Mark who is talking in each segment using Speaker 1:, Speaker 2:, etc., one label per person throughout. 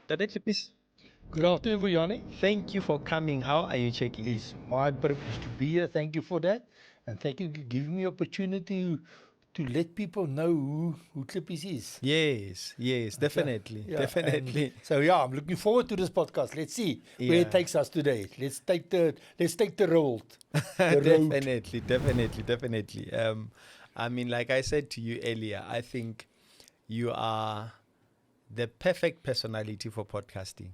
Speaker 1: Tade Klippies,
Speaker 2: Good afternoon, Vuyani.
Speaker 1: thank you for coming. How are you checking?
Speaker 2: It's my privilege to be here. Thank you for that. And thank you for giving me opportunity to let people know who Klippies is.
Speaker 1: Yes, definitely,
Speaker 2: Yeah,
Speaker 1: definitely.
Speaker 2: and so yeah, I'm looking forward to this podcast. Let's see where
Speaker 1: Yeah.
Speaker 2: it takes us today. Let's take the road. The road.
Speaker 1: Definitely. I mean, like I said to you earlier, I think you are the perfect personality for podcasting.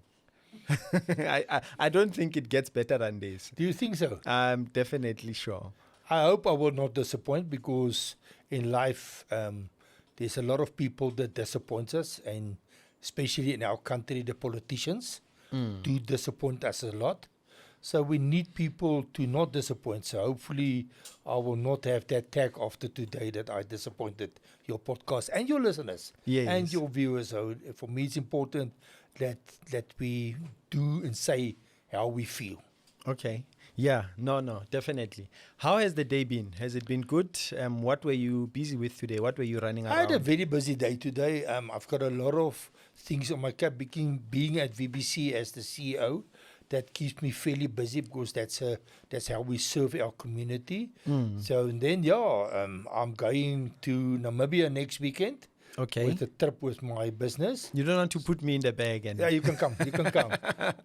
Speaker 1: I don't think it gets better than this.
Speaker 2: Do you think so?
Speaker 1: I'm definitely sure.
Speaker 2: I hope I will not disappoint, because in life there's a lot of people that disappoint us, and especially in our country, the politicians do disappoint us a lot. So we need people to not disappoint. So hopefully I will not have that tag after today that I disappointed your podcast and your listeners
Speaker 1: Yes.
Speaker 2: and your viewers. So for me it's important that we do and say how we feel.
Speaker 1: Okay. Yeah, no, definitely. How has the day been? Has it been good? What were you busy with today? What were you running
Speaker 2: I
Speaker 1: around?
Speaker 2: had a very busy day today. I've got a lot of things on my cap. Being at VBC as the CEO, that keeps me fairly busy, because that's how we serve our community. So and then I'm going to Namibia next weekend
Speaker 1: Okay.
Speaker 2: with a trip with my business.
Speaker 1: You don't want to put me in the bag and
Speaker 2: Yeah, you can come. You can come.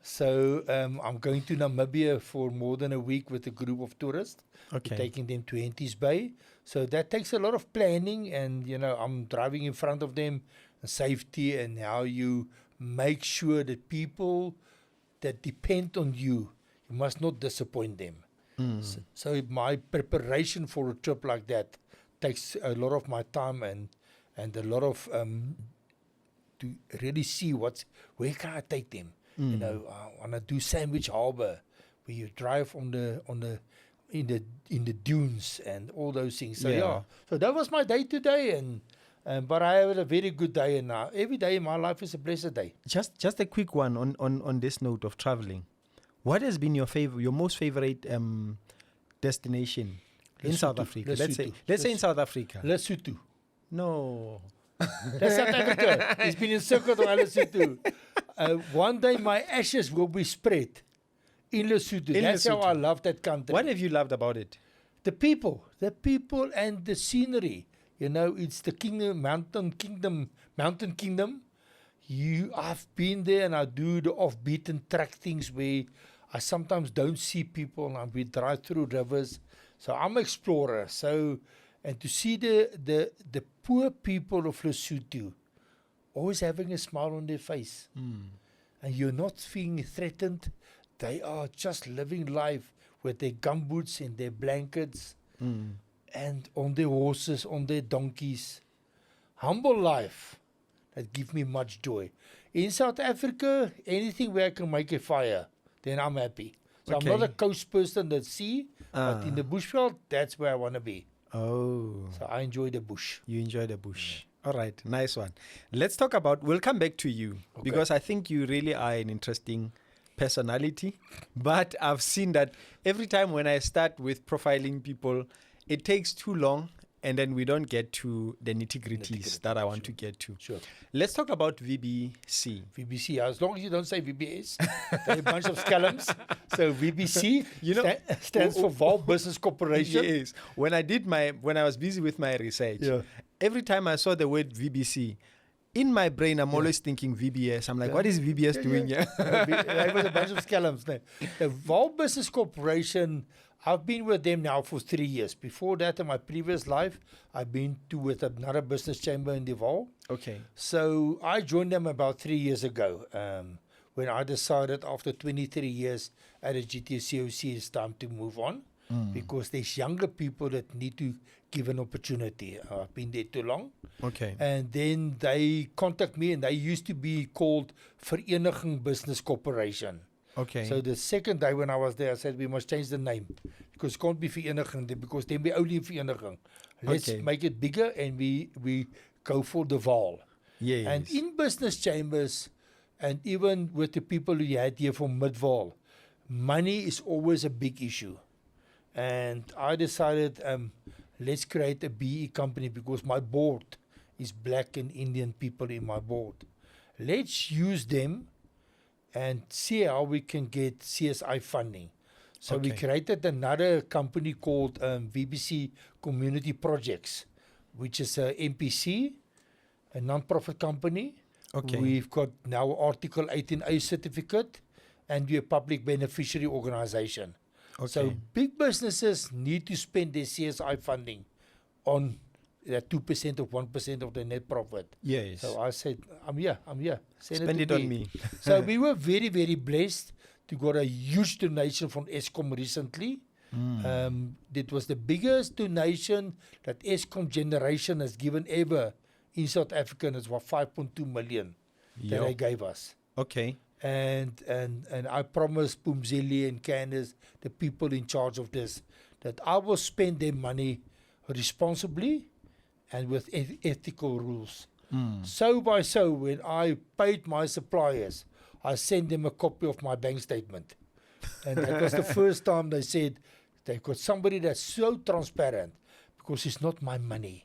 Speaker 2: So I'm going to Namibia for more than a week with a group of tourists.
Speaker 1: Okay.
Speaker 2: We're taking them to Henties Bay. So that takes a lot of planning, and I'm driving in front of them, safety, and how you make sure that people that depend on you must not disappoint them. So my preparation for a trip like that takes a lot of my time and a lot of to really see where can I take them. I want to do Sandwich Harbour, where you drive in the dunes and all those things. So so that was my day today, but I had a very good day, and every day in my life is a blessed day.
Speaker 1: just a quick one on this note of traveling. What has been your most favorite destination in South
Speaker 2: Lesotho.
Speaker 1: Africa?
Speaker 2: Lesotho.
Speaker 1: Let's say in South Africa.
Speaker 2: Lesotho.
Speaker 1: No.
Speaker 2: That's South Africa. It's been encircled by Lesotho. One day my ashes will be spread in Lesotho.
Speaker 1: In
Speaker 2: That's how
Speaker 1: Lesotho.
Speaker 2: I love that country.
Speaker 1: What have you loved about it?
Speaker 2: The people and the scenery. It's the mountain kingdom. I've been there, and I do the off-beaten track things where I sometimes don't see people, and we drive through rivers. So I'm an explorer. And to see the poor people of Lesotho always having a smile on their face, and you're not feeling threatened. They are just living life with their gumboots and their blankets, and on their horses, on their donkeys. Humble life that gives me much joy. In South Africa, anything where I can make a fire, then I'm happy. So
Speaker 1: Okay.
Speaker 2: I'm not a coast person at sea, but in the bushveld, that's where I want to be.
Speaker 1: Oh,
Speaker 2: So I enjoy the bush.
Speaker 1: you enjoy the bush. All right, nice one. We'll come back to you, because I think you really are an interesting personality. But I've seen that every time when I start with profiling people, it takes too long, and then we don't get to the nitty-gritties that I want to get to.
Speaker 2: Sure.
Speaker 1: Let's talk about VBC.
Speaker 2: VBC, as long as you don't say VBS, they're a bunch of scalums. So VBC stands for Vaal Business Corporation.
Speaker 1: Yes. When I was busy with my research, every time I saw the word VBC, in my brain, I'm always thinking VBS. I'm like, what is VBS doing here?
Speaker 2: There was a bunch of scalums there. The Vaal Business Corporation, I've been with them now for 3 years. Before that, in my previous life, I've been with another business chamber in the Vaal.
Speaker 1: Okay.
Speaker 2: So I joined them about 3 years ago, when I decided after 23 years at a GTCOC, it's time to move on, because there's younger people that need to give an opportunity. I've been there too long.
Speaker 1: Okay.
Speaker 2: And then they contact me, and they used to be called Vereniging Business Corporation.
Speaker 1: Okay.
Speaker 2: So the second day when I was there, I said we must change the name, because it can't be Vereniging, because then we only Vereniging. Let's make it bigger, and we go for the Vaal.
Speaker 1: Yes.
Speaker 2: And in business chambers, and even with the people who you had here from Midvaal, money is always a big issue. And I decided, let's create a BE company, because my board is black and Indian people in my board. Let's use them and see how we can get CSI funding. So we
Speaker 1: Okay.
Speaker 2: created another company called VBC Community Projects, which is a MPC, a non-profit company.
Speaker 1: Okay.
Speaker 2: We've got now Article 18A certificate, and we're a public beneficiary organization. So
Speaker 1: Okay.
Speaker 2: big businesses need to spend their CSI funding on that 2% or 1% of the net profit.
Speaker 1: Yes.
Speaker 2: So I said, I'm here. Send
Speaker 1: Spend
Speaker 2: to
Speaker 1: it on me.
Speaker 2: So we were very, very blessed to got a huge donation from Eskom recently. It was the biggest donation that Eskom generation has given ever in South Africa, and it was 5.2 million that
Speaker 1: Yo.
Speaker 2: they gave us.
Speaker 1: Okay.
Speaker 2: And I promised Pumzili and Candace, the people in charge of this, that I will spend their money responsibly and with ethical rules. So by so, when I paid my suppliers, I sent them a copy of my bank statement. And that was the first time they said they've got somebody that's so transparent, because it's not my money,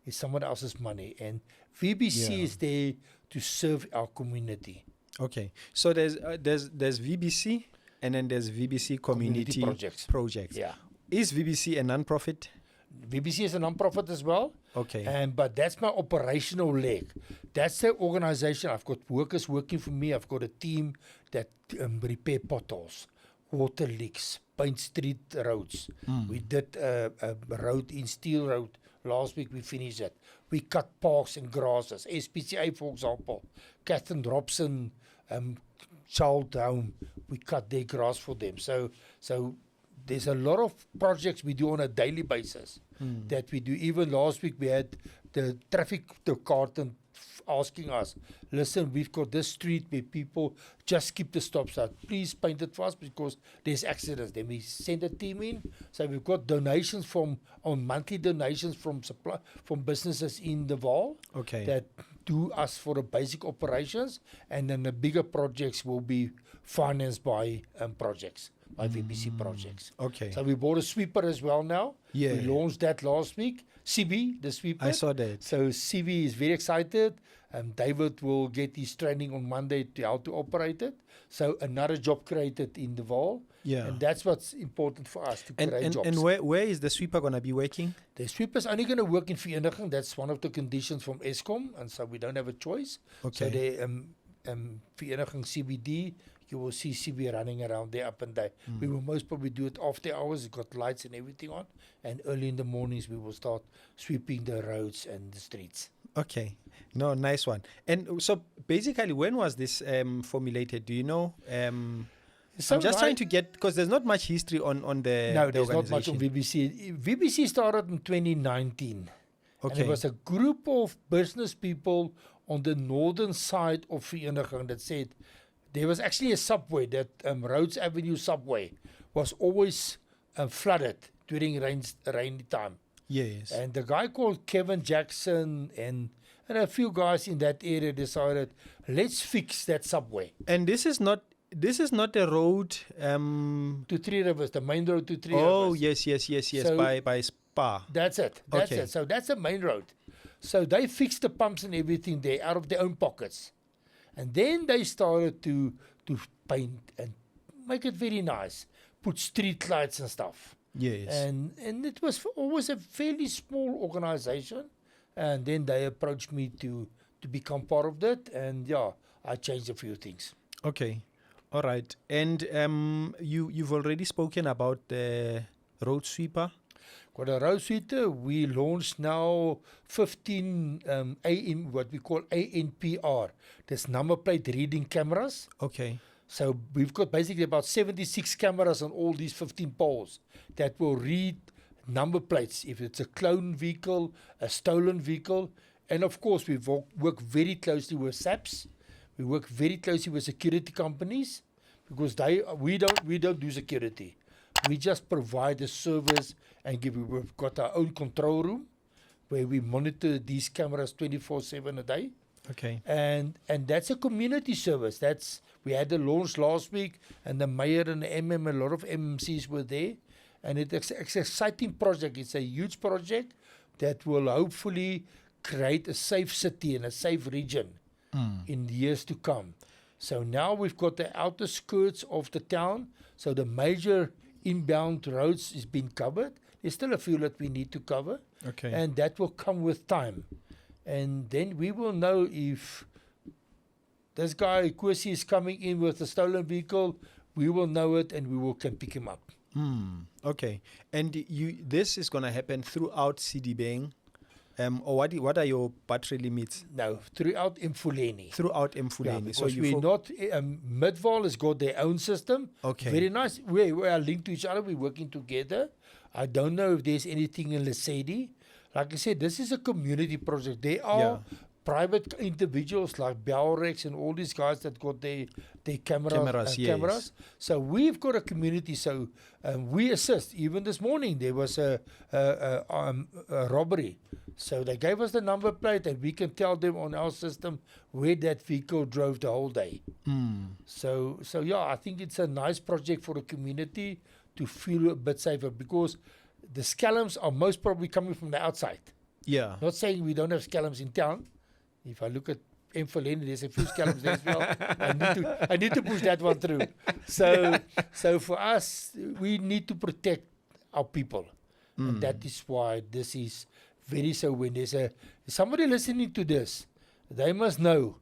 Speaker 2: it's someone else's money. And VBC
Speaker 1: Yeah.
Speaker 2: is there to serve our community.
Speaker 1: Okay. So there's VBC, and then there's VBC community projects.
Speaker 2: Yeah.
Speaker 1: Is VBC a non-profit?
Speaker 2: VBC is a non-profit as well.
Speaker 1: Okay.
Speaker 2: But that's my operational leg. That's the organization. I've got workers working for me. I've got a team that repair potholes, water leaks, paint street roads. We did a road in Steel Road. Last week we finished that. We cut parks and grasses. SPCA, for example, Catherine Robson child home, we cut their grass for them. So there's a lot of projects we do on a daily basis that we do. Even last week we had the traffic department asking us, listen, we've got this street where people just keep the stop sign. Please paint it for us because there's accidents. Then we send a team in. So we've got donations monthly donations from businesses in the Vaal
Speaker 1: Okay.
Speaker 2: that do us for the basic operations, and then the bigger projects will be financed by projects, by VBC projects.
Speaker 1: Okay.
Speaker 2: So we bought a sweeper as well now.
Speaker 1: Yeah.
Speaker 2: We launched that last week. CB, the sweeper.
Speaker 1: I saw that.
Speaker 2: So CB is very excited. David will get his training on Monday to how to operate it. So another job created in the Vaal.
Speaker 1: Yeah.
Speaker 2: And that's what's important for us, to create jobs.
Speaker 1: And where is the sweeper going to be working?
Speaker 2: The sweeper's only going to work in Vereeniging. That's one of the conditions from Eskom, and so we don't have a choice.
Speaker 1: Okay.
Speaker 2: So the Vereeniging CBD, you will see CB running around there up and down. We will most probably do it after hours. It's got lights and everything on. And early in the mornings, we will start sweeping the roads and the streets.
Speaker 1: Okay. No, nice one. And so basically, when was this formulated? Do you know? I'm just trying to get, because there's not much history on the
Speaker 2: No,
Speaker 1: the
Speaker 2: there's not much on
Speaker 1: organization.
Speaker 2: VBC. VBC started in 2019.
Speaker 1: Okay.
Speaker 2: And it was a group of business people on the northern side of Vereeniging that said there was actually a subway, that Rhodes Avenue subway was always flooded during rainy time.
Speaker 1: Yes.
Speaker 2: And the guy called Kevin Jackson and a few guys in that area decided, let's fix that subway.
Speaker 1: And this is not a road.
Speaker 2: To Three Rivers, the main road to Three
Speaker 1: Oh,
Speaker 2: Rivers.
Speaker 1: yes.
Speaker 2: So
Speaker 1: by Spa.
Speaker 2: That's it.
Speaker 1: Okay.
Speaker 2: So that's the main road. So they fixed the pumps and everything there out of their own pockets. And then they started to paint and make it very nice. Put street lights and stuff.
Speaker 1: Yes.
Speaker 2: And it was always a fairly small organization. And then they approached me to become part of that. And yeah, I changed a few things.
Speaker 1: Okay. All right. And you've already spoken about the road sweeper.
Speaker 2: Got a road sweeper. We launched now 15 what we call ANPR. There's number plate reading cameras.
Speaker 1: Okay.
Speaker 2: So we've got basically about 76 cameras on all these 15 poles that will read number plates, if it's a cloned vehicle, a stolen vehicle. And of course, we work very closely with SAPs. We work very closely with security companies, because we don't do security. We just provide the service and we've got our own control room where we monitor these cameras 24/7 a day.
Speaker 1: Okay.
Speaker 2: And that's a community service. We had the launch last week, and the mayor and the a lot of MMCs were there. And it's an exciting project. It's a huge project that will hopefully create a safe city and a safe region in the years to come. So now we've got the outer skirts of the town. So the major inbound roads is being covered. There's still a few that we need to cover.
Speaker 1: Okay.
Speaker 2: And that will come with time. And then we will know if this guy, Kwesi, is coming in with a stolen vehicle. We will know it and we can pick him up.
Speaker 1: Okay. And this is going to happen throughout Sidibeng? Or what are your battery limits?
Speaker 2: No, throughout Mfuleni.
Speaker 1: Throughout Mfuleni.
Speaker 2: Yeah,
Speaker 1: So
Speaker 2: because we're not, Midvaal has got their own system.
Speaker 1: Okay.
Speaker 2: Very nice. We are linked to each other. We're working together. I don't know if there's anything in Lesedi. Like I said, this is a community project. There are private individuals like Belrex and all these guys that got their cameras. So we've got a community. So we assist. Even this morning there was a robbery. So they gave us the number plate and we can tell them on our system where that vehicle drove the whole day. So yeah, I think it's a nice project for the community to feel a bit safer, because the scalums are most probably coming from the outside.
Speaker 1: Yeah.
Speaker 2: Not saying we don't have scalums in town. If I look at Mfuleni, there's a few scalums there as well. I need to push that one through. So for us, we need to protect our people. And that is why this is very so. When there's somebody listening to this, they must know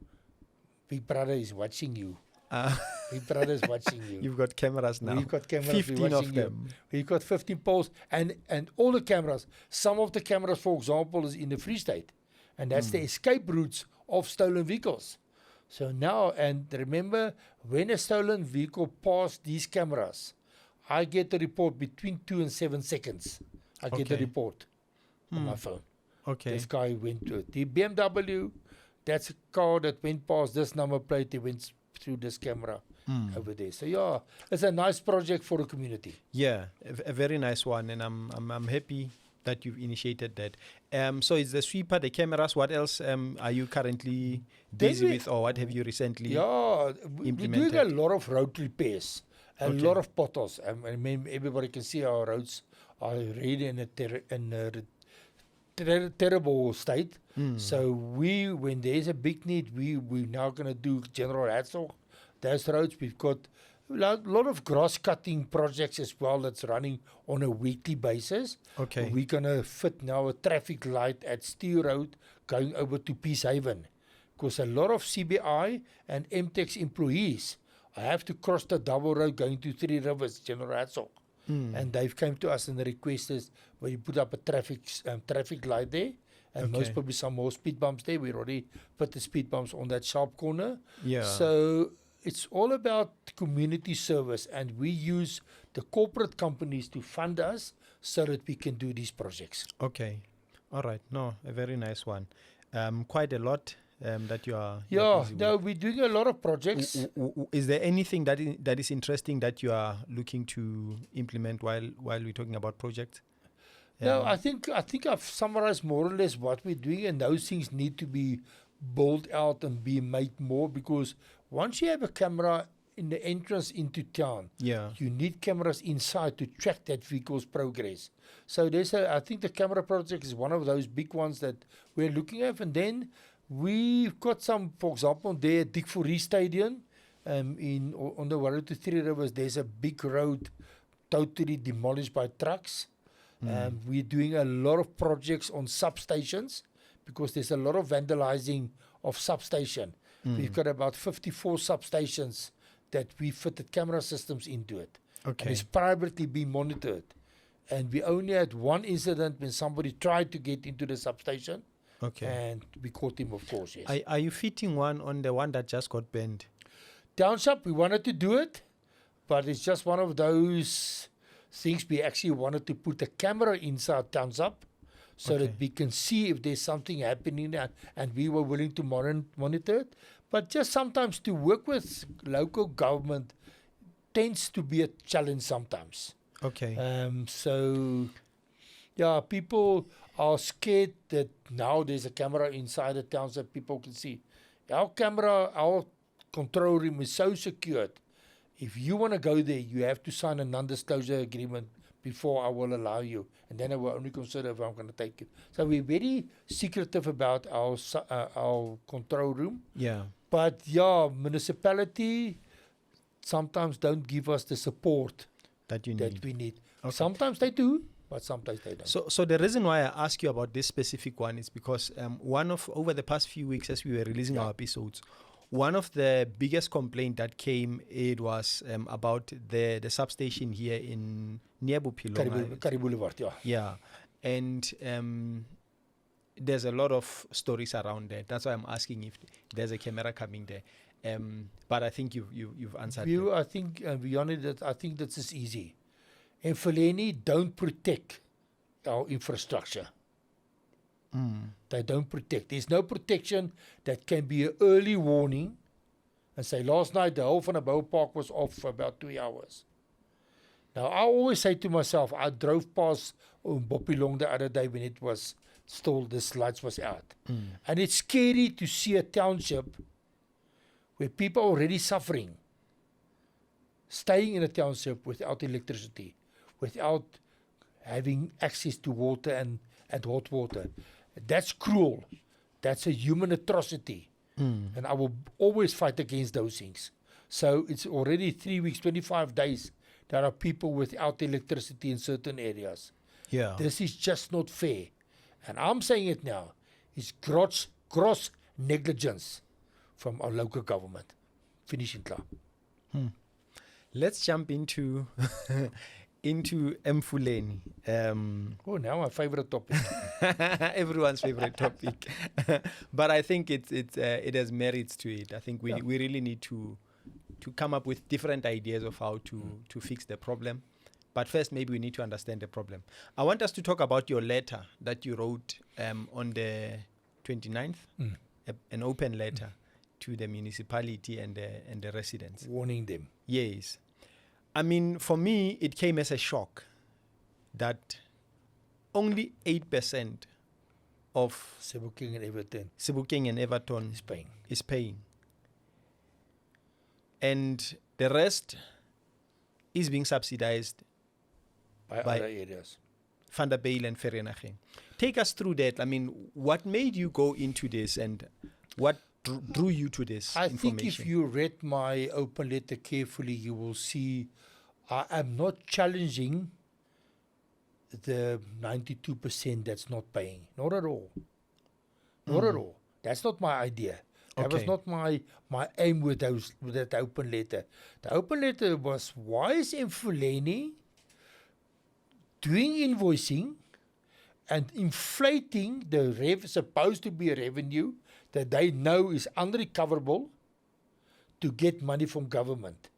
Speaker 2: Big Brother is watching you. Big Brother is watching you.
Speaker 1: You've got cameras now.
Speaker 2: We've got cameras.
Speaker 1: 15 of them.
Speaker 2: We've got 15 poles and all the cameras. Some of the cameras, for example, is in the Free State. And that's the escape routes of stolen vehicles. So now, and remember, when a stolen vehicle passes these cameras, I get the report between 2 and 7 seconds. I get the report on my phone.
Speaker 1: Okay.
Speaker 2: This guy went to it. The BMW, that's a car that went past this number plate. They went through this camera over there. So yeah, it's a nice project for the community.
Speaker 1: Yeah, a very nice one, and I'm happy that you've initiated that. So it's the sweeper, the cameras. What else are you currently busy with, or what have you recently implemented?
Speaker 2: We're doing a lot of road repairs, a lot of potholes. I mean, everybody can see our roads are really in a terrible state. So when there's a big need, we're now going to do General Hatzog, those roads. We've got a lot of grass cutting projects as well that's running on a weekly basis.
Speaker 1: Okay.
Speaker 2: We're going to fit now a traffic light at Steel Road going over to Peacehaven, because a lot of CBI and MTEX employees have to cross the double road going to Three Rivers, General Hatzog. And they've come to us and the request is where you put up a traffic light there, and most probably some more speed bumps there. We already put the speed bumps on that sharp corner.
Speaker 1: Yeah.
Speaker 2: So it's all about community service, and we use the corporate companies to fund us so that we can do these projects.
Speaker 1: Okay. All right. No, a very nice one. Quite a lot that you are.
Speaker 2: We're doing a lot of projects.
Speaker 1: Is there anything that is interesting that you are looking to implement while we're talking about projects?
Speaker 2: No, I think I've summarized more or less what we're doing, and those things need to be built out and be made more, because once you have a camera in the entrance into town, you need cameras inside to track that vehicle's progress. So I think the camera project is one of those big ones that we're looking at. And then we've got some, for example, there at Dick Fourie Stadium, on the road to Three Rivers, there's a big road totally demolished by trucks. We're doing a lot of projects on substations, because there's a lot of vandalizing of substation. We've got about 54 substations that we fitted camera systems into it. Okay. And it's privately being monitored. And we only had one incident when somebody tried to get into the substation. Okay. And we caught him, of course, yes.
Speaker 1: Are you fitting one on the one that just got burned?
Speaker 2: Township, we wanted to do it, but it's just one of those things. We actually wanted to put a camera inside Township so that we can see if there's something happening there, and we were willing to monitor it. But just sometimes to work with local government tends to be a challenge sometimes.
Speaker 1: Okay.
Speaker 2: So, yeah, people are scared that now there's a camera inside the town so people can see. Our control room is so secured. If you want to go there, you have to sign a non-disclosure agreement before I will allow you. And then I will only consider if I'm going to take you. So we're very secretive about our control room.
Speaker 1: Yeah.
Speaker 2: But yeah, municipality sometimes don't give us the support
Speaker 1: that you
Speaker 2: that
Speaker 1: need.
Speaker 2: we need.
Speaker 1: Okay.
Speaker 2: Sometimes they do, but sometimes they don't.
Speaker 1: So the reason why I ask you about this specific one is because over the past few weeks, as we were releasing our episodes, one of the biggest complaint that came, it was about the substation here in near Bophelong.
Speaker 2: Curry Boulevard, yeah.
Speaker 1: Yeah, and there's a lot of stories around that. That's why I'm asking if there's a camera coming there. But I think you've answered.
Speaker 2: I think, beyond that, I think that's just easy. And Fulani don't protect our infrastructure. They don't protect. There's no protection that can be an early warning and say, last night the whole van der Bouw Park was off for about 2 hours. Now, I always say to myself, I drove past Bophelong the other day when it was still, the lights was out. And it's scary to see a township where people are already suffering, staying in a township without electricity, without having access to water and hot water. That's cruel. That's a human atrocity. And I will always fight against those things. So it's already 3 weeks, 25 days, there are people without electricity in certain areas.
Speaker 1: Yeah.
Speaker 2: This is just not fair. And I'm saying it now. It's gross negligence from our local government. Finishing club.
Speaker 1: Let's jump into Mfuleni.
Speaker 2: Now my favorite topic.
Speaker 1: Everyone's favorite topic. But I think it has merits to it. I think we really need to come up with different ideas of how to fix the problem. But first, maybe we need to understand the problem. I want us to talk about your letter that you wrote on the 29th, an open letter to the municipality and the residents.
Speaker 2: Warning them.
Speaker 1: Yes. I mean, for me, it came as a shock that only 8% of
Speaker 2: Sebokeng
Speaker 1: and Everton
Speaker 2: is paying.
Speaker 1: And the rest is being subsidized
Speaker 2: by other areas.
Speaker 1: Van der Bijl and Vereeniging. Take us through that. I mean, what made you go into this and what drew you to this information?
Speaker 2: I think if you read my open letter carefully, you will see I am not challenging the 92% that's not paying. Not at all. Not at all. That's not my idea. That was not my aim with that open letter. The open letter was, why is Mfuleni doing invoicing and inflating the supposed to be a revenue that they know is unrecoverable to get money from government?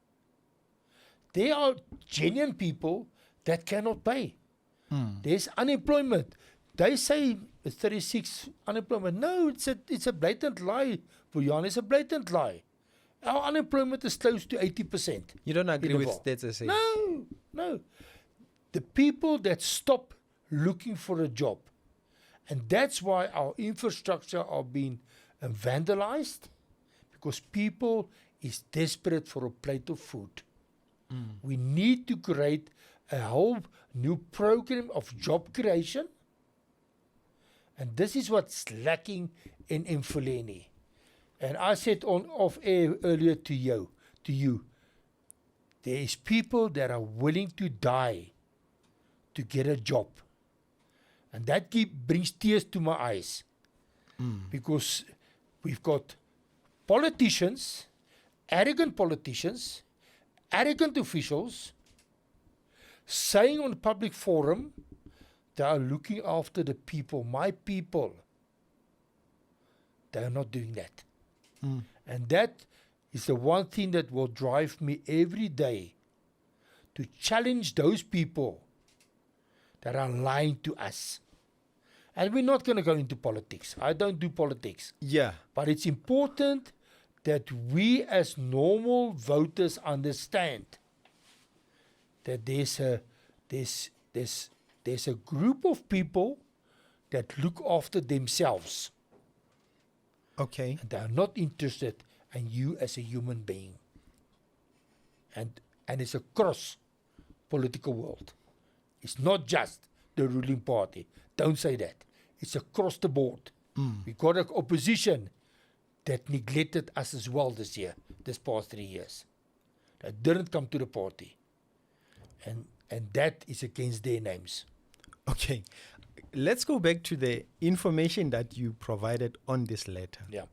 Speaker 2: There are genuine people that cannot pay. There's unemployment. They say 36 unemployment. No, it's a blatant lie. Jan, it's a blatant lie. Our unemployment is close to 80%.
Speaker 1: You don't agree with that?
Speaker 2: No. The people that stop looking for a job, and that's why our infrastructure are being vandalized, because people is desperate for a plate of food. We need to create a whole new program of job creation, and this is what's lacking in Mfuleni. And I said off air earlier to you, there is people that are willing to die to get a job, and that brings tears to my eyes, because we've got politicians, arrogant officials, saying on public forum they are looking after the people, my people. They are not doing that. And that is the one thing that will drive me every day to challenge those people that are lying to us. And we're not going to go into politics. I don't do politics.
Speaker 1: Yeah.
Speaker 2: But it's important that we as normal voters understand that there's a group of people that look after themselves.
Speaker 1: Okay.
Speaker 2: And they are not interested in you as a human being. And it's across political world. It's not just the ruling party. Don't say that. It's across the board. We've got an opposition that neglected us as well this past 3 years. That didn't come to the party. And that is against their names.
Speaker 1: Okay. Let's go back to the information that you provided on this letter.
Speaker 2: Yeah.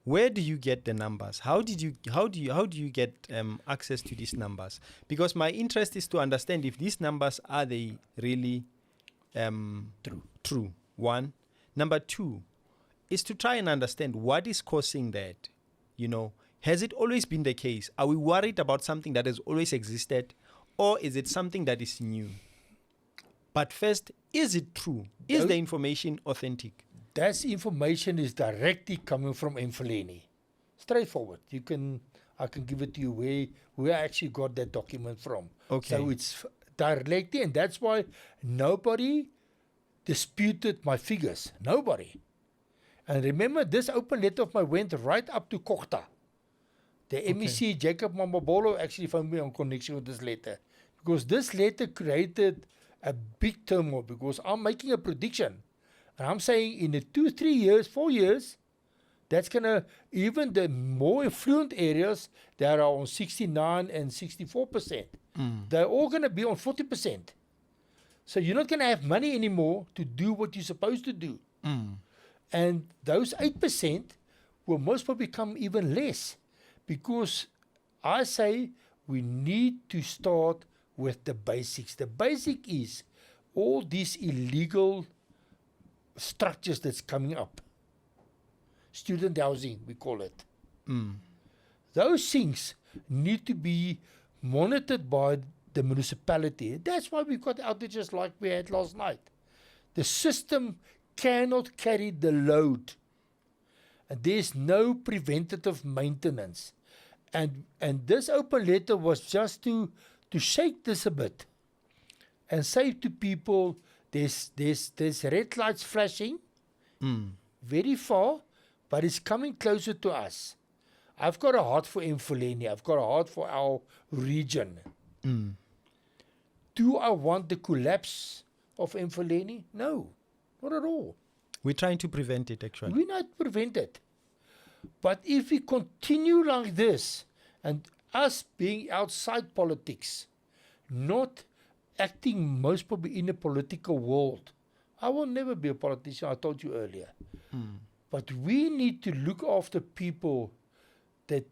Speaker 1: Where do you get the numbers? How do you get access to these numbers? Because my interest is to understand if these numbers are they really true. One. Number two is to try and understand what is causing that. Has it always been the case? Are we worried about something that has always existed, or is it something that is new? But first, is it true? Is the information authentic?
Speaker 2: That information is directly coming from Mfuleni. Straightforward. I can give it to you where I actually got that document from.
Speaker 1: Okay.
Speaker 2: So it's directly, and that's why nobody disputed my figures. Nobody. And remember, this open letter of mine went right up to Kochta. The MEC, Jacob Mamabolo, actually found me on connection with this letter. Because this letter created a big turmoil, because I'm making a prediction. And I'm saying in the 2, 3 years, 4 years, that's going to, even the more affluent areas that are on 69 and 64%, they're all going to be on 40%. So you're not going to have money anymore to do what you're supposed to do. And those 8% will most probably become even less, because I say we need to start with the basics. The basic is all these illegal structures that's coming up. Student housing, we call it. Those things need to be monitored by the municipality. That's why we've got outages like we had last night. The system cannot carry the load. And there's no preventative maintenance. And this open letter was just to shake this a bit and say to people, there's red lights flashing very far, but it's coming closer to us. I've got a heart for Mfuleni. I've got a heart for our region. Do I want the collapse of Mfuleni? No, not at all.
Speaker 1: We're trying to prevent it, actually.
Speaker 2: We're not prevent it. But if we continue like this, and us being outside politics, not acting most probably in a political world, I will never be a politician, I told you earlier. But we need to look after people that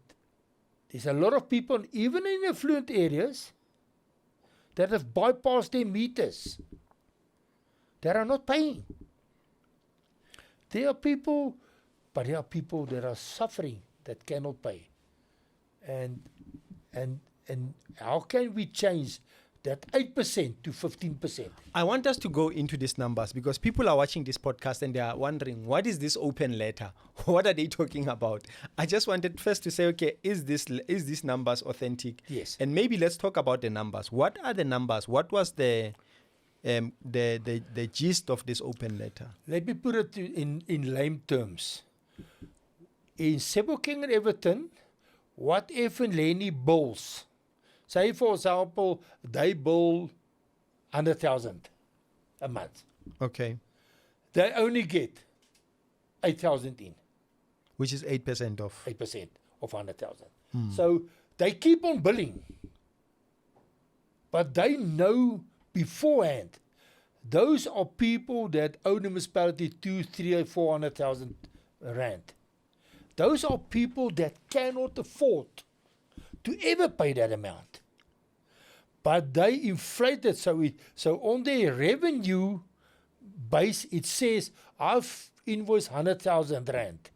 Speaker 2: there's a lot of people, even in affluent areas, that have bypassed their meters, that are not paying. There are people, but there are people that are suffering that cannot pay. And how can we change that 8% to 15%?
Speaker 1: I want us to go into these numbers, because people are watching this podcast and they are wondering, what is this open letter? What are they talking about? I just wanted first to say, okay, is these numbers authentic?
Speaker 2: Yes.
Speaker 1: And maybe let's talk about the numbers. What are the numbers? What was the gist of this open letter?
Speaker 2: Let me put it in lame terms. In Sebokeng and Everton, what Mfuleni bills, say for example, they bill 100,000 a month.
Speaker 1: Okay.
Speaker 2: They only get 8,000 in.
Speaker 1: Which is 8% of?
Speaker 2: 8% of 100,000. So they keep on billing. But they know beforehand, those are people that owe the municipality 200,000, 300,000, 400,000 rand. Those are people that cannot afford to ever pay that amount. But they inflate it, so on their revenue base, it says, I've invoiced 100,000 rand.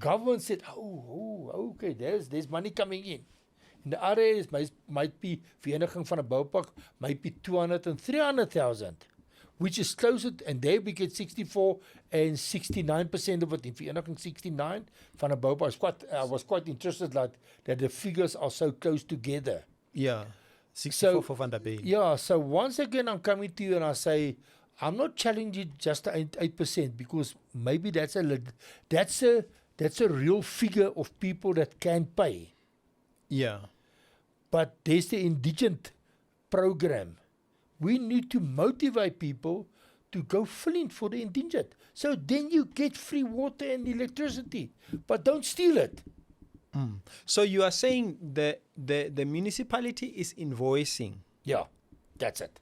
Speaker 2: Government said, okay, there's money coming in. In the other areas, might be, Vereniging van 'n Bouwpak, might be 200 and 300,000, which is closer, and there we get 64 and 69% of it. In Vereniging 69, van 'n Bouwpak, I was quite interested that the figures are so close together.
Speaker 1: Yeah, 64 for Van der Bay.
Speaker 2: Yeah, so once again, I'm coming to you and I say, I'm not challenging just the 8%, because maybe that's a real figure of people that can pay.
Speaker 1: Yeah.
Speaker 2: But there's the indigent program. We need to motivate people to go fill in for the indigent. So then you get free water and electricity, but don't steal it.
Speaker 1: So you are saying the municipality is invoicing
Speaker 2: Yeah, that's it.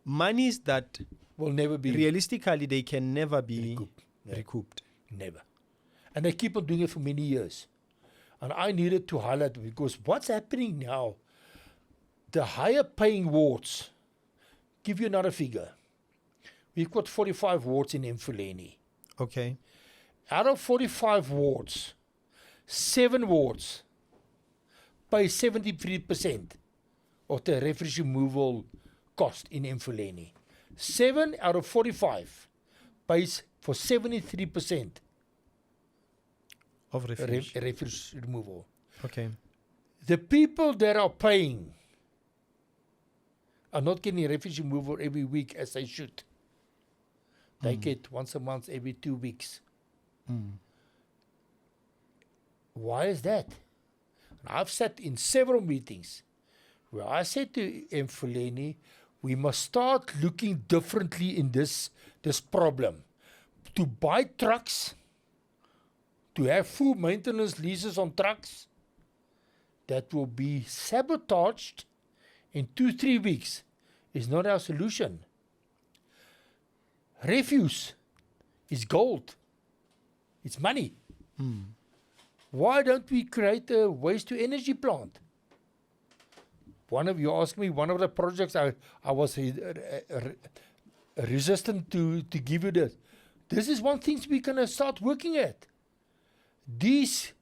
Speaker 1: monies that
Speaker 2: Will never be
Speaker 1: realistically they can never be
Speaker 2: recouped. Yeah.
Speaker 1: recouped.
Speaker 2: Never. And they keep on doing it for many years. And I needed to highlight because what's happening now, the higher paying wards, give you another figure. We've got 45 wards in Mfuleni.
Speaker 1: Okay.
Speaker 2: Out of 45 wards, 7 wards pay 73% of the refuse removal cost in Mfuleni. 7 out of 45 pays for 73%
Speaker 1: Of refuge.
Speaker 2: refuse removal.
Speaker 1: Okay.
Speaker 2: The people that are paying are not getting refuse removal every week as they should. They get once a month, every 2 weeks. Why is that? I've sat in several meetings where I said to Mfuleni, we must start looking differently in this problem. To buy trucks, to have full maintenance leases on trucks, that will be sabotaged in 2-3 weeks is not our solution. Refuse is gold. It's money. Why don't we create a waste to energy plant? You asked me, one of the projects I was resistant to give you this. This is one thing we're going to start working at. These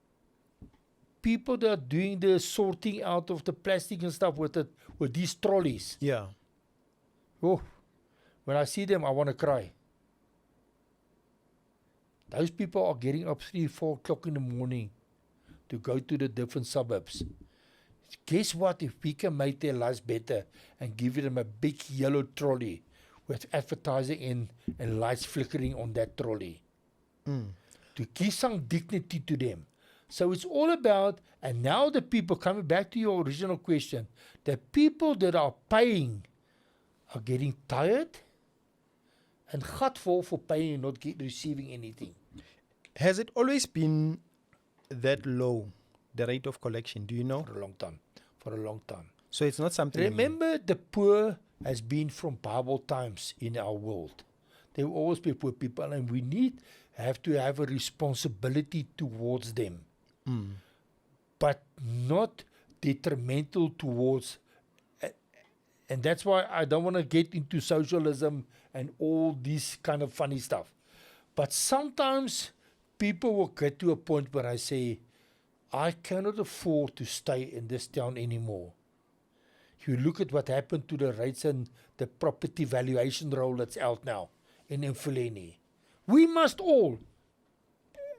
Speaker 2: people that are doing the sorting out of the plastic and stuff with these trolleys.
Speaker 1: Yeah.
Speaker 2: Oh, when I see them, I want to cry. Those people are getting up 3-4 o'clock in the morning to go to the different suburbs. Guess what? If we can make their lives better and give them a big yellow trolley with advertising and lights flickering on that trolley. To give some dignity to them. So it's all about, and now the people, coming back to your original question, the people that are paying are getting tired and gatvol for paying and not receiving anything.
Speaker 1: Has it always been that low, the rate of collection? Do you know?
Speaker 2: For a long time.
Speaker 1: So it's not something new.
Speaker 2: Remember, the poor has been from Bible times in our world. There will always be poor people, and we have to have a responsibility towards them. But not detrimental towards, and that's why I don't want to get into socialism and all this kind of funny stuff. But sometimes people will get to a point where I say, I cannot afford to stay in this town anymore. You look at what happened to the rates and the property valuation roll that's out now in Mfuleni. We must all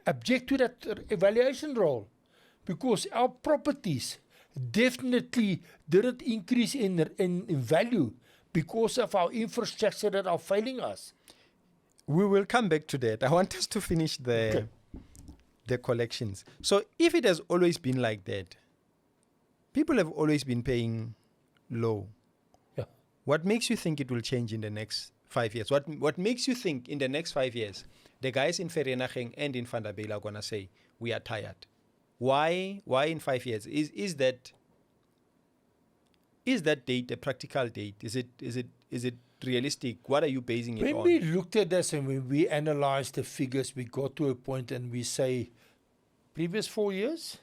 Speaker 2: object to that evaluation roll because our properties definitely didn't increase in value because of our infrastructure that are failing us.
Speaker 1: We will come back to that. I want us to finish the collections. So if it has always been like that, people have always been paying low.
Speaker 2: Yeah.
Speaker 1: What makes you think it will change in the next 5 years? What makes you think in the next 5 years, the guys in Vereeniging and in Van der Bijl are going to say, we are tired? Why in 5 years? Is that date a practical date? Is it realistic? What are you basing it
Speaker 2: When
Speaker 1: on?
Speaker 2: we looked at this and when we analyzed the figures, we got to a point and we say, previous 4 years,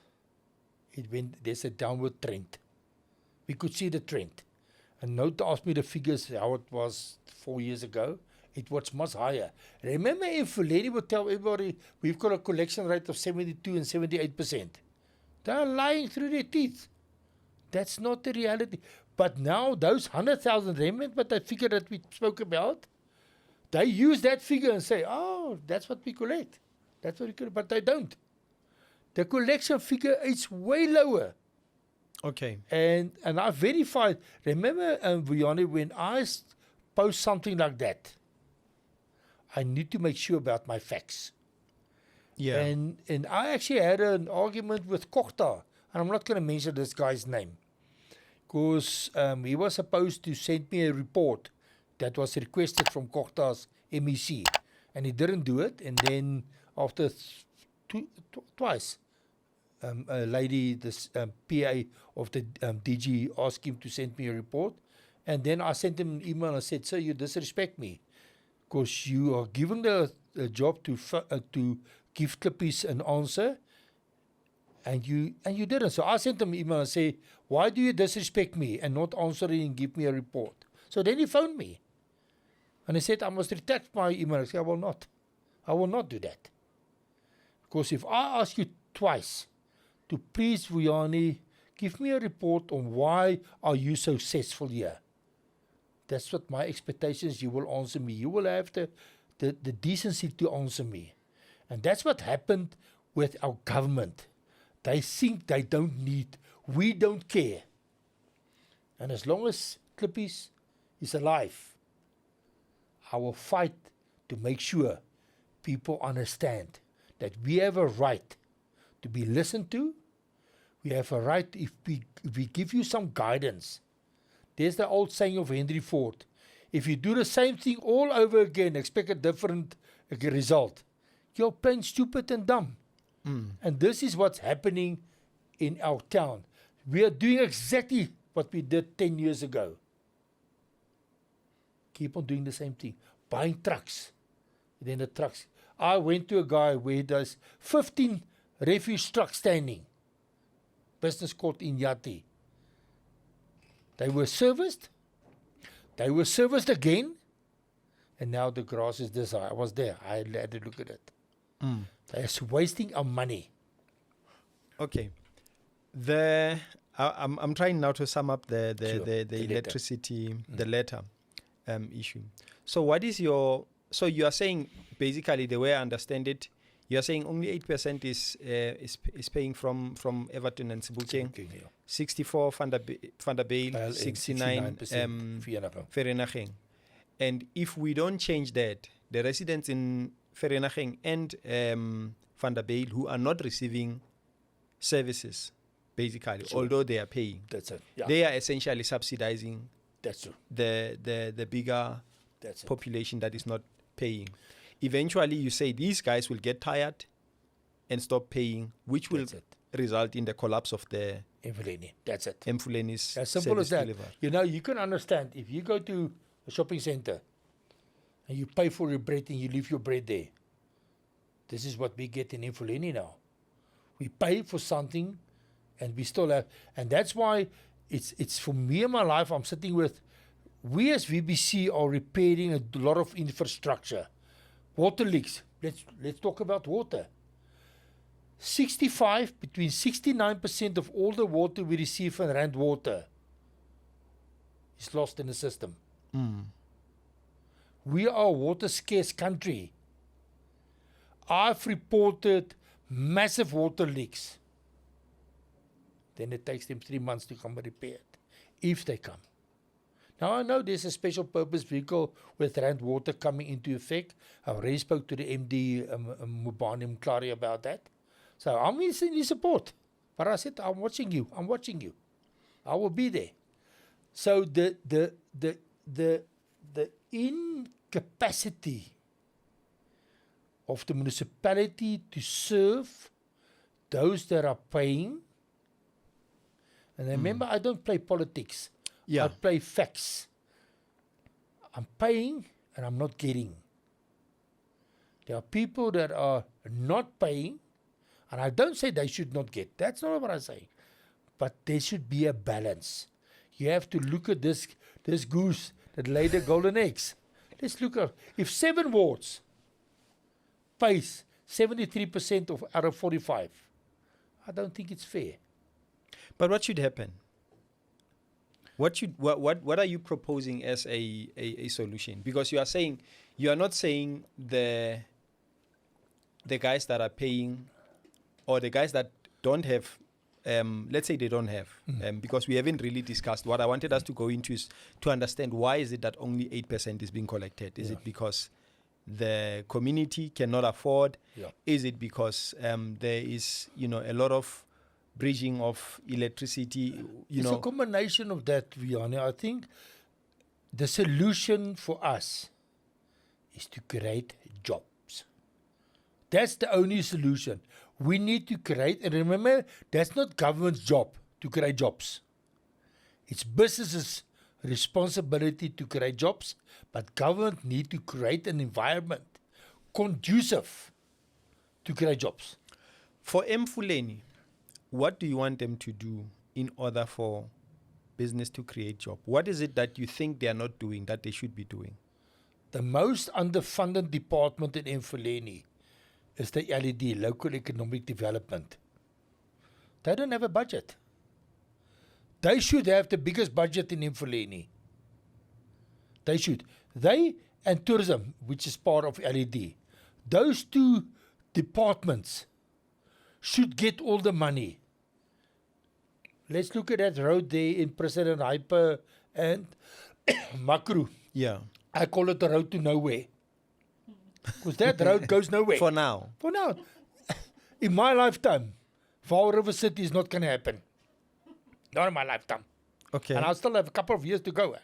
Speaker 2: there's a downward trend. We could see the trend. And now to ask me the figures, how it was 4 years ago, it was much higher. Remember, if a lady would tell everybody, we've got a collection rate of 72 and 78%. They are lying through their teeth. That's not the reality. But now those 100,000 rand, but that figure that we spoke about, they use that figure and say, oh, that's what we collect. That's what we collect. But they don't. The collection figure is way lower.
Speaker 1: Okay.
Speaker 2: And I verified. Remember, Vianney, when I post something like that, I need to make sure about my facts.
Speaker 1: Yeah.
Speaker 2: And I actually had an argument with Kochta, and I'm not going to mention this guy's name, because he was supposed to send me a report that was requested from Kochta's MEC, and he didn't do it. And then after twice, a lady, this PA of the DG, asked him to send me a report. And then I sent him an email and I said, sir, you disrespect me because you are giving the job to give Klippies an answer, and you didn't. So I sent him an email and say, why do you disrespect me and not answer it and give me a report? So then he phoned me. And he said, I must retract my email. I said, I will not. I will not do that. Because if I ask you twice to please, Vuyani, give me a report on why are you so successful here. That's what my expectations, you will answer me. You will have the decency to answer me. And that's what happened with our government. They think they don't need, we don't care. And as long as Klippies is alive, I will fight to make sure people understand that we have a right to be listened to. We have a right, if we give you some guidance. There's the old saying of Henry Ford. If you do the same thing all over again, expect a different result. You're plain stupid and dumb. And this is what's happening in our town. We are doing exactly what we did 10 years ago. Keep on doing the same thing. Buying trucks. And then the trucks. I went to a guy where he does 15 refuse trucks standing. Business called Inyati. They were serviced. They were serviced again. And now the grass is this high. I was there. I had to look at it. They're wasting our money.
Speaker 1: Okay. I'm trying now to sum up the electricity, the letter issue. So what is so you are saying, basically, the way I understand it, you are saying only 8% is paying from Everton and Sebokeng, 64 Vanderbijl, 69 Vereeniging. And if we don't change that, the residents in Vereeniging and Vanderbijl who are not receiving services, basically, although they are paying,
Speaker 2: that's it. Yeah.
Speaker 1: They are essentially subsidizing
Speaker 2: that's true.
Speaker 1: the bigger population that is not paying. Eventually, you say these guys will get tired and stop paying, which will result in the collapse of the
Speaker 2: Emfuleni. That's it.
Speaker 1: Emfuleni's
Speaker 2: as simple as that.
Speaker 1: Delivery.
Speaker 2: You know, you can understand if you go to a shopping center and you pay for your bread and you leave your bread there. This is what we get in Emfuleni now. We pay for something and we still have, and that's why it's for me in my life, I'm sitting with, we as VBC are repairing a lot of infrastructure. Water leaks. Let's talk about water. Between 69% of all the water we receive from Rand Water is lost in the system. We are a water scarce country. I've reported massive water leaks. Then it takes them 3 months to come and repair it, if they come. Now, I know there's a special purpose vehicle with Rand Water coming into effect. I already spoke to the MD, Mubani Mklari, about that. So I'm in support. But I said, I'm watching you. I will be there. So the incapacity of the municipality to serve those that are paying. And remember, I don't play politics. I play facts. I'm paying and I'm not getting. There are people that are not paying, and I don't say they should not get. That's not what I say. But there should be a balance. You have to look at this goose that laid the golden eggs. Let's look at, if 7 wards pays 73% out of 45, I don't think it's fair.
Speaker 1: But what should happen? What are you proposing as a solution? Because you are not saying the guys that are paying, or the guys that don't have, let's say they don't have, because we haven't really discussed. What I wanted us to go into is to understand, why is it that only 8% is being collected? Is it because the community cannot afford? Is it because there is a lot of bridging of electricity?
Speaker 2: It's a combination of that, Vianney. I think the solution for us is to create jobs. That's the only solution. We need to create, and remember, that's not government's job to create jobs. It's businesses' responsibility to create jobs, but government need to create an environment conducive to create jobs.
Speaker 1: For Mfuleni, what do you want them to do in order for business to create job? What is it that you think they are not doing that they should be doing?
Speaker 2: The most underfunded department in Mfuleni is the LED, Local Economic Development. They don't have a budget. They should have the biggest budget in Mfuleni. They should. They and tourism, which is part of LED. Those two departments should get all the money. Let's look at that road there in President Hyper and Makru.
Speaker 1: Yeah.
Speaker 2: I call it the road to nowhere. Because that road goes nowhere.
Speaker 1: For now.
Speaker 2: For now. In my lifetime, Vaal River City is not going to happen. Not in my lifetime.
Speaker 1: Okay.
Speaker 2: And I'll still have a couple of years to go.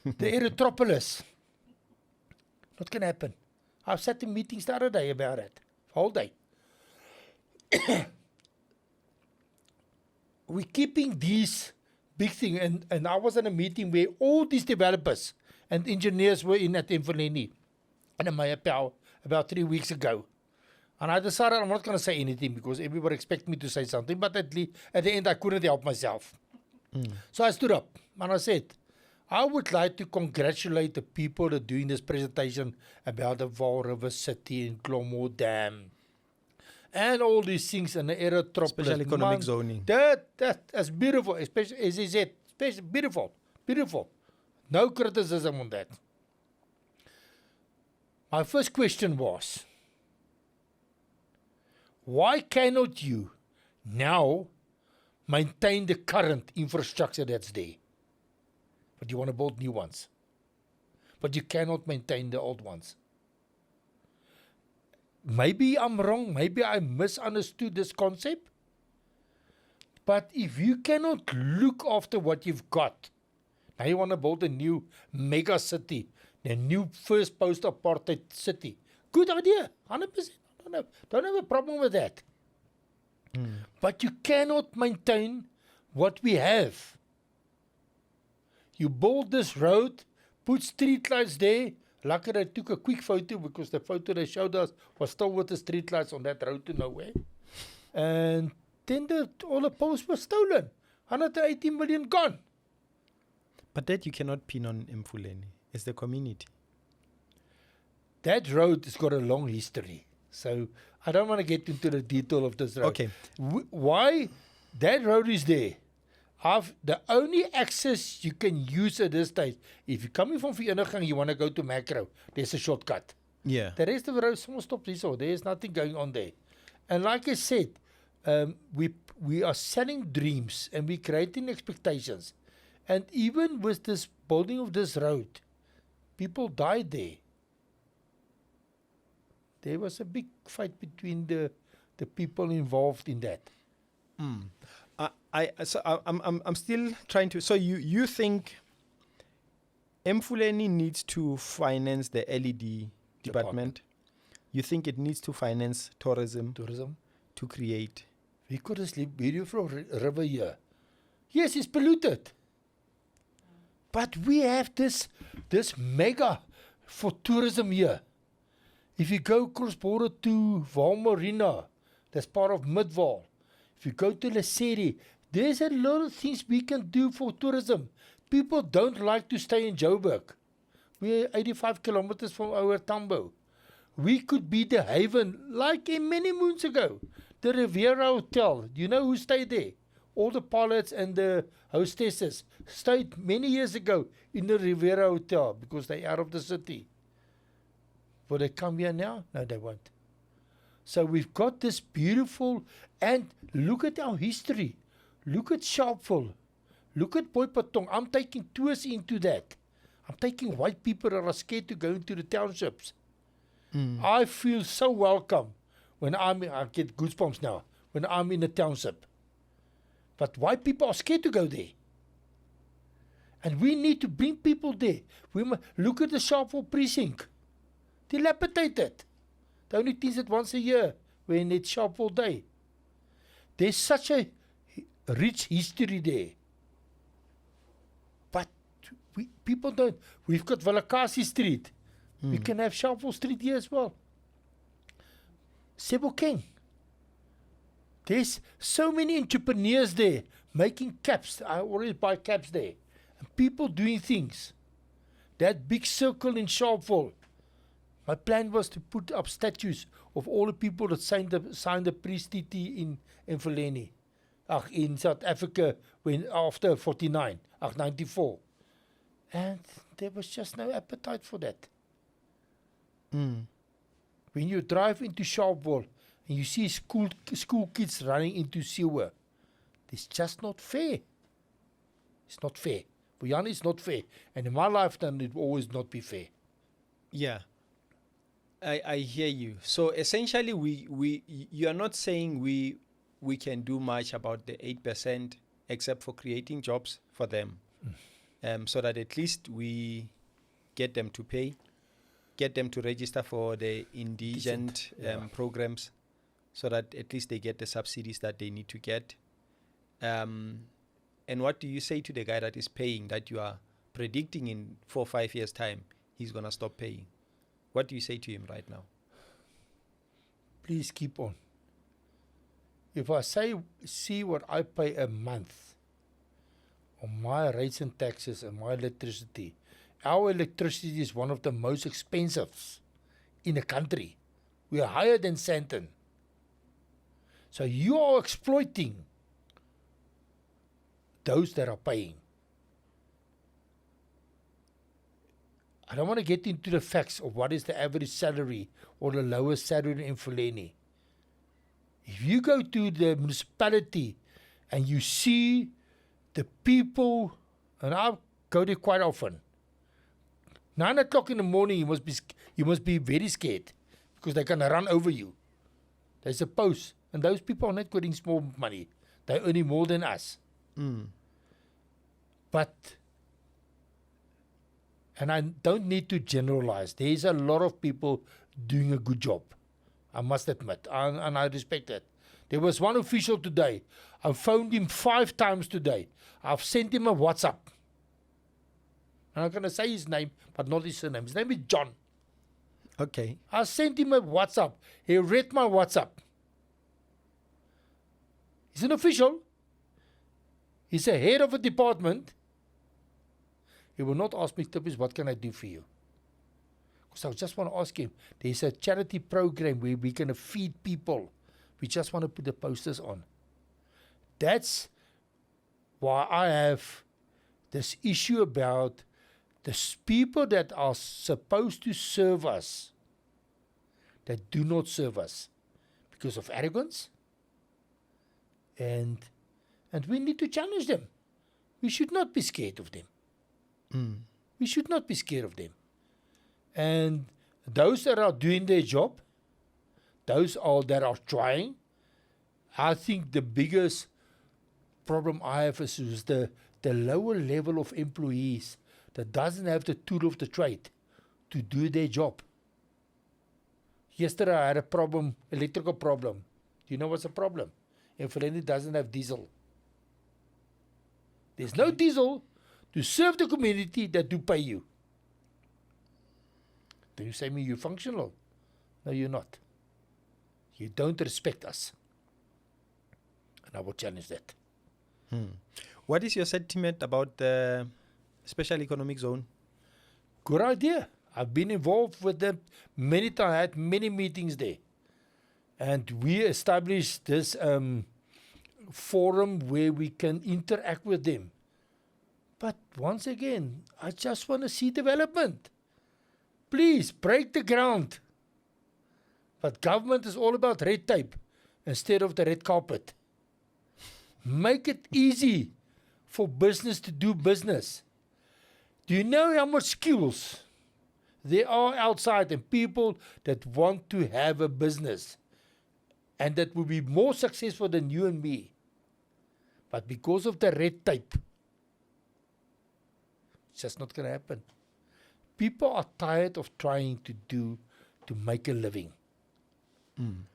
Speaker 2: The Erythropolis. Not going to happen. I've sat in meetings the other day about it. Whole day. We're keeping these big things. And I was in a meeting where all these developers and engineers were in at Mfuleni and in Mayapau about 3 weeks ago. And I decided I'm not going to say anything because everybody expects me to say something. But at the end, I couldn't help myself. So I stood up and I said, I would like to congratulate the people that are doing this presentation about the Vaal River City and Clomore Dam and all these things in the Erythropolis.
Speaker 1: Special economic zoning.
Speaker 2: That is beautiful, especially as he said, beautiful, beautiful. No criticism on that. My first question was, why cannot you now maintain the current infrastructure that's there? But you want to build new ones. But you cannot maintain the old ones. Maybe I'm wrong. Maybe I misunderstood this concept. But if you cannot look after what you've got, now you want to build a new mega city, a new first post-apartheid city. Good idea, 100%. Don't have a problem with that. But you cannot maintain what we have. You build this road, put street lights there. Luckily, I took a quick photo because the photo they showed us was still with the street lights on that road to nowhere. And then all the poles were stolen. 118 million gone.
Speaker 1: But that you cannot pin on Mfuleni. It's the community.
Speaker 2: That road has got a long history. So I don't want to get into the detail of this road.
Speaker 1: Okay.
Speaker 2: Why that road is there? The only access you can use at this stage, if you're coming from Vereniging, you want to go to Macro, there's a shortcut.
Speaker 1: Yeah.
Speaker 2: The rest of the road, someone stops this or there's nothing going on there. And like I said, we are selling dreams and we're creating expectations. And even with this building of this road, people died there. There was a big fight between the people involved in that.
Speaker 1: I'm still trying to. So you think Mfuleni needs to finance the LED department? You think it needs to finance tourism to create?
Speaker 2: We could have sleep beautiful river here. Yes, it's polluted. But we have this mega for tourism here. If you go cross border to Vaal Marina, that's part of Midvaal. If you go to Lesedi, there's a lot of things we can do for tourism. People don't like to stay in Joburg. We're 85 kilometers from our Tambo. We could be the haven, like many moons ago. The Riviera Hotel, do you know who stayed there? All the pilots and the hostesses stayed many years ago in the Riviera Hotel because they're out of the city. Will they come here now? No, they won't. So we've got this beautiful, and look at our history. Look at Sharpeville. Look at Boipatong. I'm taking tours into that. I'm taking white people that are scared to go into the townships. I feel so welcome when I get goosebumps now, when I'm in a township. But white people are scared to go there. And we need to bring people there. We must look at the Sharpeville precinct. Dilapidated. They only tease it once a year when it's Sharpeville Day. There's such a rich history there. But people don't. We've got Valakasi Street. We can have Sharpeville Street here as well. Sebokeng. There's so many entrepreneurs there making caps. I always buy caps there. And people doing things. That big circle in Sharpeville. My plan was to put up statues of all the people that signed the peace treaty in Mfuleni. In South Africa after 49, 94. And there was just no appetite for that. When you drive into Sharpeville and you see school kids running into sewer, it's just not fair. It's not fair. For Jan, it's not fair. And in my lifetime, it will always not be fair.
Speaker 1: Yeah. I hear you. So essentially, you are not saying we can do much about the 8% except for creating jobs for them, so that at least we get them to pay, get them to register for the indigent programs, so that at least they get the subsidies that they need to get. And what do you say to the guy that is paying, that you are predicting in 4 or 5 years' time he's going to stop paying? What do you say to him right now?
Speaker 2: Please keep on. If I see what I pay a month on my rates and taxes and my electricity, our electricity is one of the most expensive in the country. We are higher than Sandton. So you are exploiting those that are paying. I don't want to get into the facts of what is the average salary or the lowest salary in Mfuleni. If you go to the municipality and you see the people, and I go there quite often, 9 o'clock in the morning, you must be very scared because they're going to run over you. There's a post, and those people are not getting small money. They're earning more than us. But, and I don't need to generalize, there's a lot of people doing a good job. I must admit, and I respect that. There was one official today. I phoned him 5 times today. I've sent him a WhatsApp. I'm not going to say his name, but not his surname. His name is John.
Speaker 1: Okay.
Speaker 2: I sent him a WhatsApp. He read my WhatsApp. He's an official. He's a head of a department. He will not ask me, Klippies, what can I do for you? So I just want to ask him, there's a charity program where we're going to feed people. We just want to put the posters on. That's why I have this issue about the people that are supposed to serve us, that do not serve us because of arrogance. And we need to challenge them. We should not be scared of them. We should not be scared of them. And those that are doing their job, those that are trying, I think the biggest problem I have is the lower level of employees that doesn't have the tool of the trade to do their job. Yesterday I had a problem, electrical problem. Do you know what's the problem? Mfuleni doesn't have diesel. There's no diesel to serve the community that do pay you. Do you say me you're functional? No, you're not. You don't respect us. And I will challenge that.
Speaker 1: What is your sentiment about the special economic zone?
Speaker 2: Good idea. I've been involved with them many times. I had many meetings there. And we established this forum where we can interact with them. But once again, I just want to see development. Please, break the ground. But government is all about red tape instead of the red carpet. Make it easy for business to do business. Do you know how much skills there are outside and people that want to have a business and that will be more successful than you and me? But because of the red tape, It's just not going to happen. People are tired of trying to make a living. And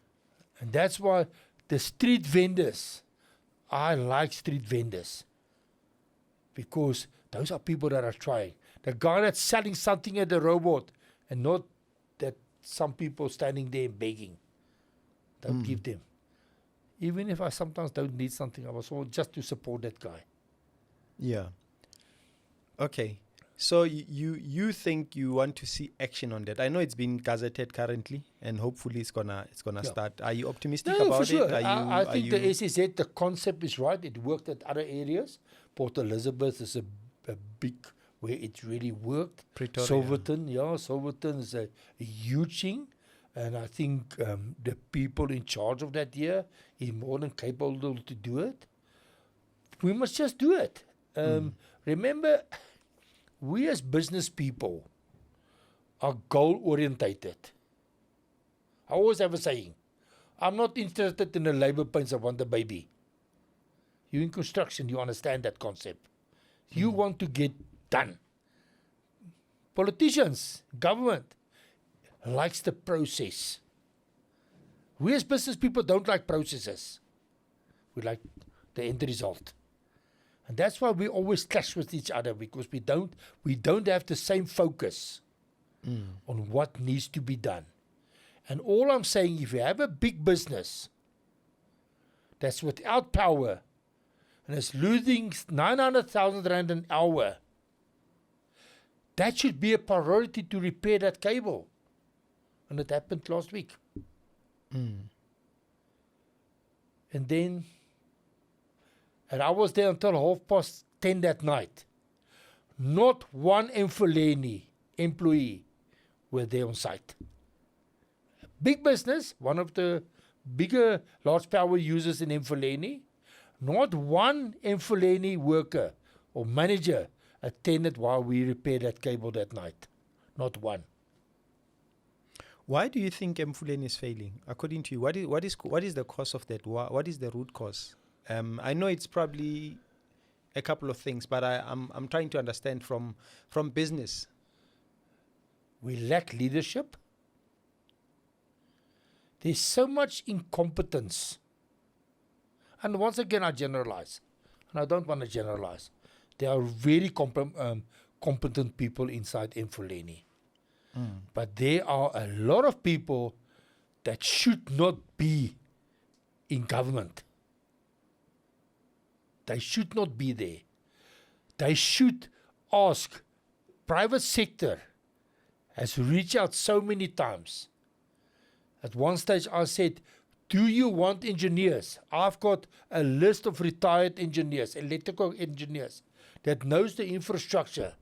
Speaker 2: that's why the street vendors, I like street vendors. Because those are people that are trying. The guy that's selling something at the robot and not that some people standing there begging. Don't give them. Even if I sometimes don't need something, I was all just to support that guy.
Speaker 1: Yeah. Okay. So you think you want to see action on that? I know it's been gazetted currently, and hopefully it's gonna start. Are you optimistic about
Speaker 2: for sure.
Speaker 1: it?
Speaker 2: I think the SEZ, the concept is right. It worked at other areas. Port Elizabeth is a big where it really worked.
Speaker 1: Pretoria.
Speaker 2: Silverton is a huge thing. And I think the people in charge of that here is more than capable to do it. We must just do it. Remember, we as business people are goal-orientated. I always have a saying, I'm not interested in the labor pains, I want a baby. You in construction, you understand that concept. You want to get done. Politicians, government, likes the process. We as business people don't like processes. We like the end result. And that's why we always clash with each other, because we don't have the same focus on what needs to be done. And all I'm saying, if you have a big business that's without power and is losing 900,000 rand an hour, that should be a priority to repair that cable. And it happened last week. And I was there until 10:30 that night. Not one Mfuleni employee were there on site. Big business, one of the bigger large power users in Mfuleni. Not one Mfuleni worker or manager attended while we repaired that cable that night. Not one.
Speaker 1: Why do you think Mfuleni is failing? According to you, what is the cause of that? What is the root cause? I know it's probably a couple of things, but I'm trying to understand from business.
Speaker 2: We lack leadership. There's so much incompetence. And once again, I generalize. And I don't want to generalize. There are very competent people inside Mfuleni. But there are a lot of people that should not be in government. They should not be there. They should ask. Private sector has reached out so many times. At one stage I said, do you want engineers? I've got a list of retired engineers, electrical engineers, that knows the infrastructure,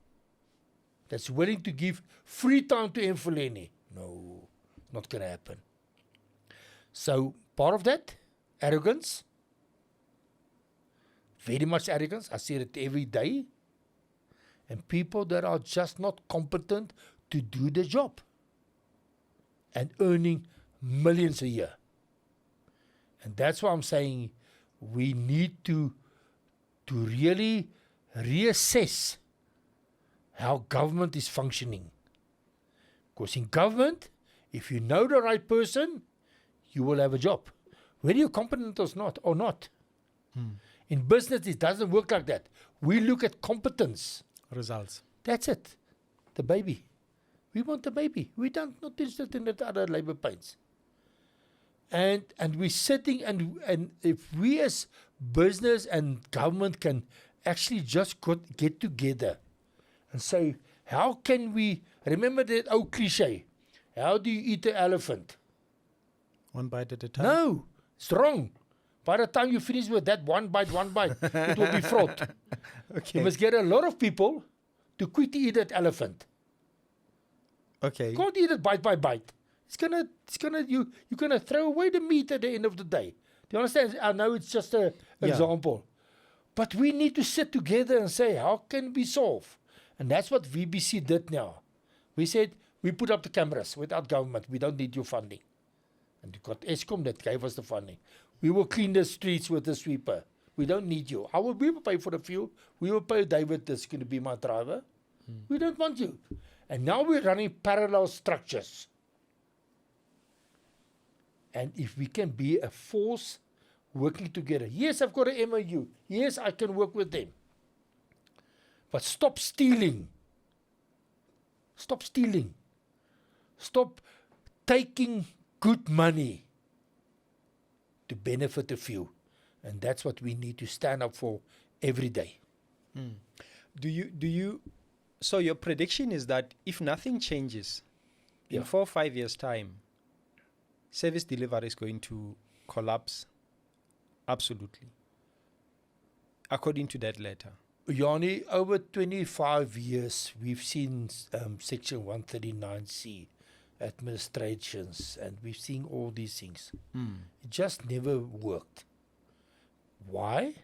Speaker 2: that's willing to give free time to Mfuleni. No, not going to happen. So part of that, arrogance, very much arrogance. I see it every day. And people that are just not competent to do the job. And earning millions a year. And that's why I'm saying we need to really reassess how government is functioning. Because in government, if you know the right person, you will have a job. Whether you're competent or not. In business, it doesn't work like that. We look at competence.
Speaker 1: Results.
Speaker 2: That's it. The baby. We want the baby. We don't not interested in the other labor pains. And we're sitting and if we as business and government can actually just get together and say, how can we, remember that old cliche, how do you eat an elephant?
Speaker 1: One bite at a time?
Speaker 2: No, it's wrong. By the time you finish with that one bite, it will be fraught.
Speaker 1: Okay.
Speaker 2: You must get a lot of people to quickly eat that elephant.
Speaker 1: Okay.
Speaker 2: Can't eat it bite by bite. You're gonna throw away the meat at the end of the day. Do you understand? I know it's just an example. But we need to sit together and say, how can we solve? And that's what VBC did now. We said, we put up the cameras without government. We don't need your funding. And you got Eskom that gave us the funding. We will clean the streets with the sweeper. We don't need you. We will pay for the fuel. We will pay David, that's going to be my driver. We don't want you. And now we're running parallel structures. And if we can be a force working together. Yes, I've got an MOU. Yes, I can work with them. But stop stealing. Stop stealing. Stop taking good money to benefit a few. And that's what we need to stand up for every day.
Speaker 1: So your prediction is that if nothing changes in 4 or 5 years' time, service delivery is going to collapse? Absolutely. According to that letter.
Speaker 2: Yanni, over 25 years, we've seen Section 139C administrations, and we've seen all these things. It just never worked. Why?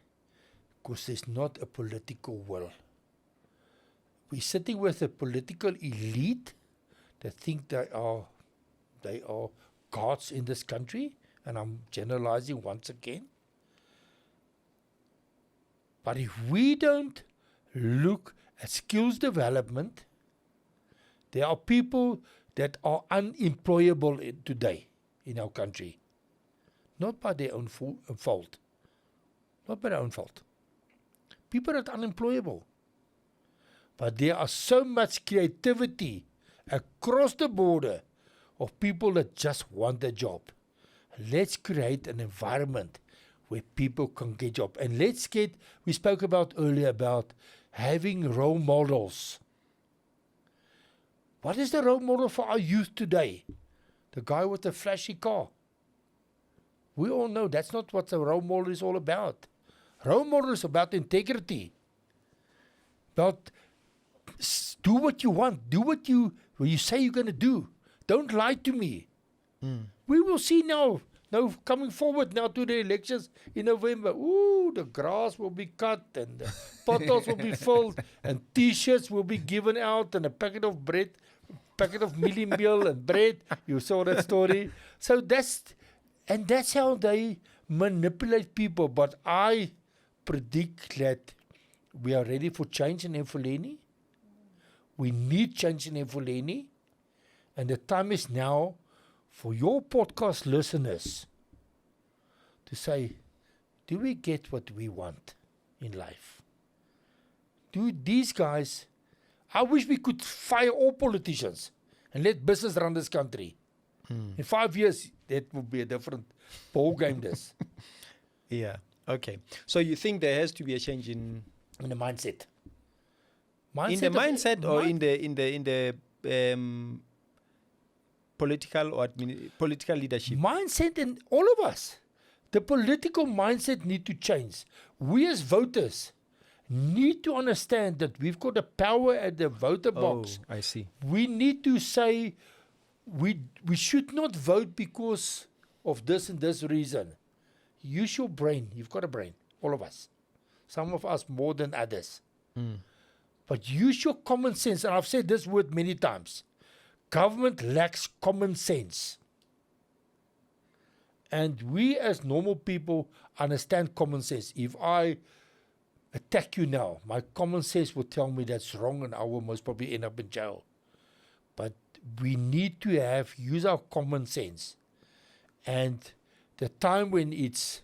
Speaker 2: Because there's not a political will. We're sitting with a political elite that think they are gods in this country, and I'm generalizing once again. But if we don't look at skills development, there are people that are unemployable today in our country. Not by their own fault. Not by their own fault. People are unemployable. But there are so much creativity across the border of people that just want a job. Let's create an environment where people can get job. And we spoke about earlier about having role models. What is the role model for our youth today? The guy with the flashy car. We all know that's not what the role model is all about. Role model is about integrity. About do what you want. Do what you say you're going to do. Don't lie to me. We will see now coming forward now to the elections in November. Ooh, the grass will be cut and the potholes will be filled and T-shirts will be given out and a packet of bread, packet of mealie meal and bread. You saw that story. So that's how they manipulate people. But I predict that we are ready for change in Ephuleni. We need change in Ephuleni. And the time is now for your podcast listeners to say, do we get what we want in life? Do these guys, I wish we could fire all politicians and let business run this country. In 5 years, that would be a different ball game this.
Speaker 1: Yeah, okay. So you think there has to be a change in
Speaker 2: the mindset.
Speaker 1: In the mindset or in the political or political leadership?
Speaker 2: Mindset in all of us. The political mindset need to change. We as voters need to understand that we've got the power at the voter box.
Speaker 1: I see.
Speaker 2: We need to say we should not vote because of this and this reason. Use your brain. You've got a brain, all of us. Some of us more than others. But use your common sense. And I've said this word many times. Government lacks common sense. And we as normal people understand common sense. If I attack you now, my common sense will tell me that's wrong and I will most probably end up in jail. But we need to use our common sense. And the time when it's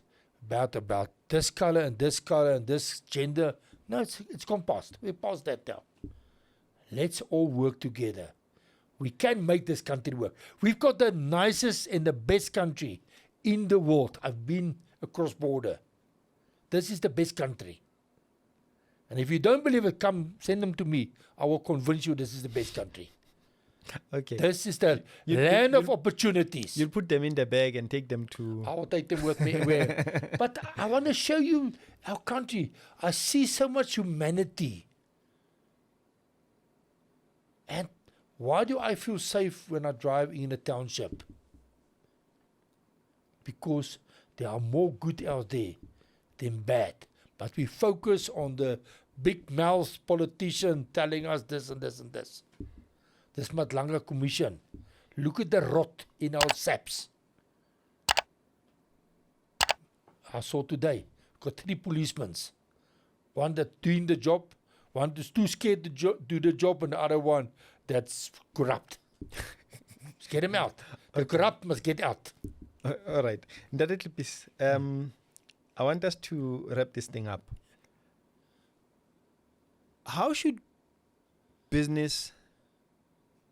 Speaker 2: about this color and this gender, no, it's gone past. We're past that now. Let's all work together. We can make this country work. We've got the nicest and the best country in the world. I've been across border. This is the best country. And if you don't believe it, come send them to me. I will convince you this is the best country.
Speaker 1: Okay.
Speaker 2: This is the land of opportunities.
Speaker 1: You'll put them in the bag and take them to...
Speaker 2: I will take them with me everywhere. But I want to show you our country. I see so much humanity. And why do I feel safe when I drive in a township? Because there are more good out there than bad. But we focus on the big mouth politician telling us this and this and this. This Matlanga Commission. Look at the rot in our saps. I saw today, got 3 policemen. One that doing the job, One is too scared to do the job, and the other one that's corrupt. Let's get him out. The corrupt must get out.
Speaker 1: All right. Ndade Klippies, I want us to wrap this thing up. How should business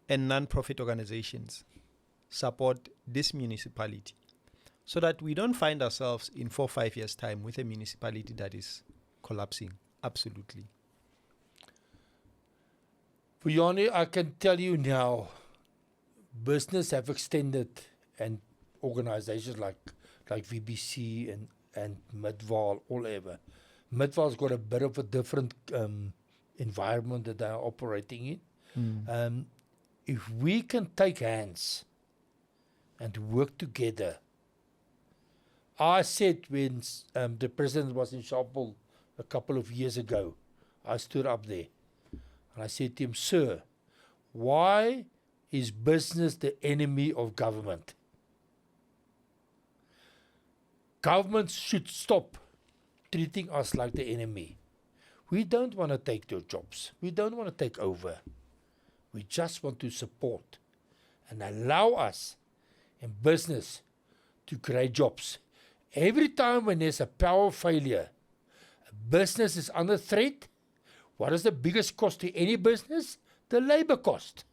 Speaker 1: and non-profit organizations support this municipality so that we don't find ourselves in 4 or 5 years' time with a municipality that is collapsing? Absolutely.
Speaker 2: Vuyani, I can tell you now, business have extended, and organizations like VBC and Midvaal, all over. Midvaal's got a bit of a different environment that they are operating in. If we can take hands and work together, I said when the president was in Sharpeville a couple of years ago, I stood up there and I said to him, "Sir, why is business the enemy of government? Governments should stop treating us like the enemy. We don't want to take your jobs. We don't want to take over. We just want to support and allow us in business to create jobs. Every time when there's a power failure, a business is under threat. What is the biggest cost to any business? The labor cost.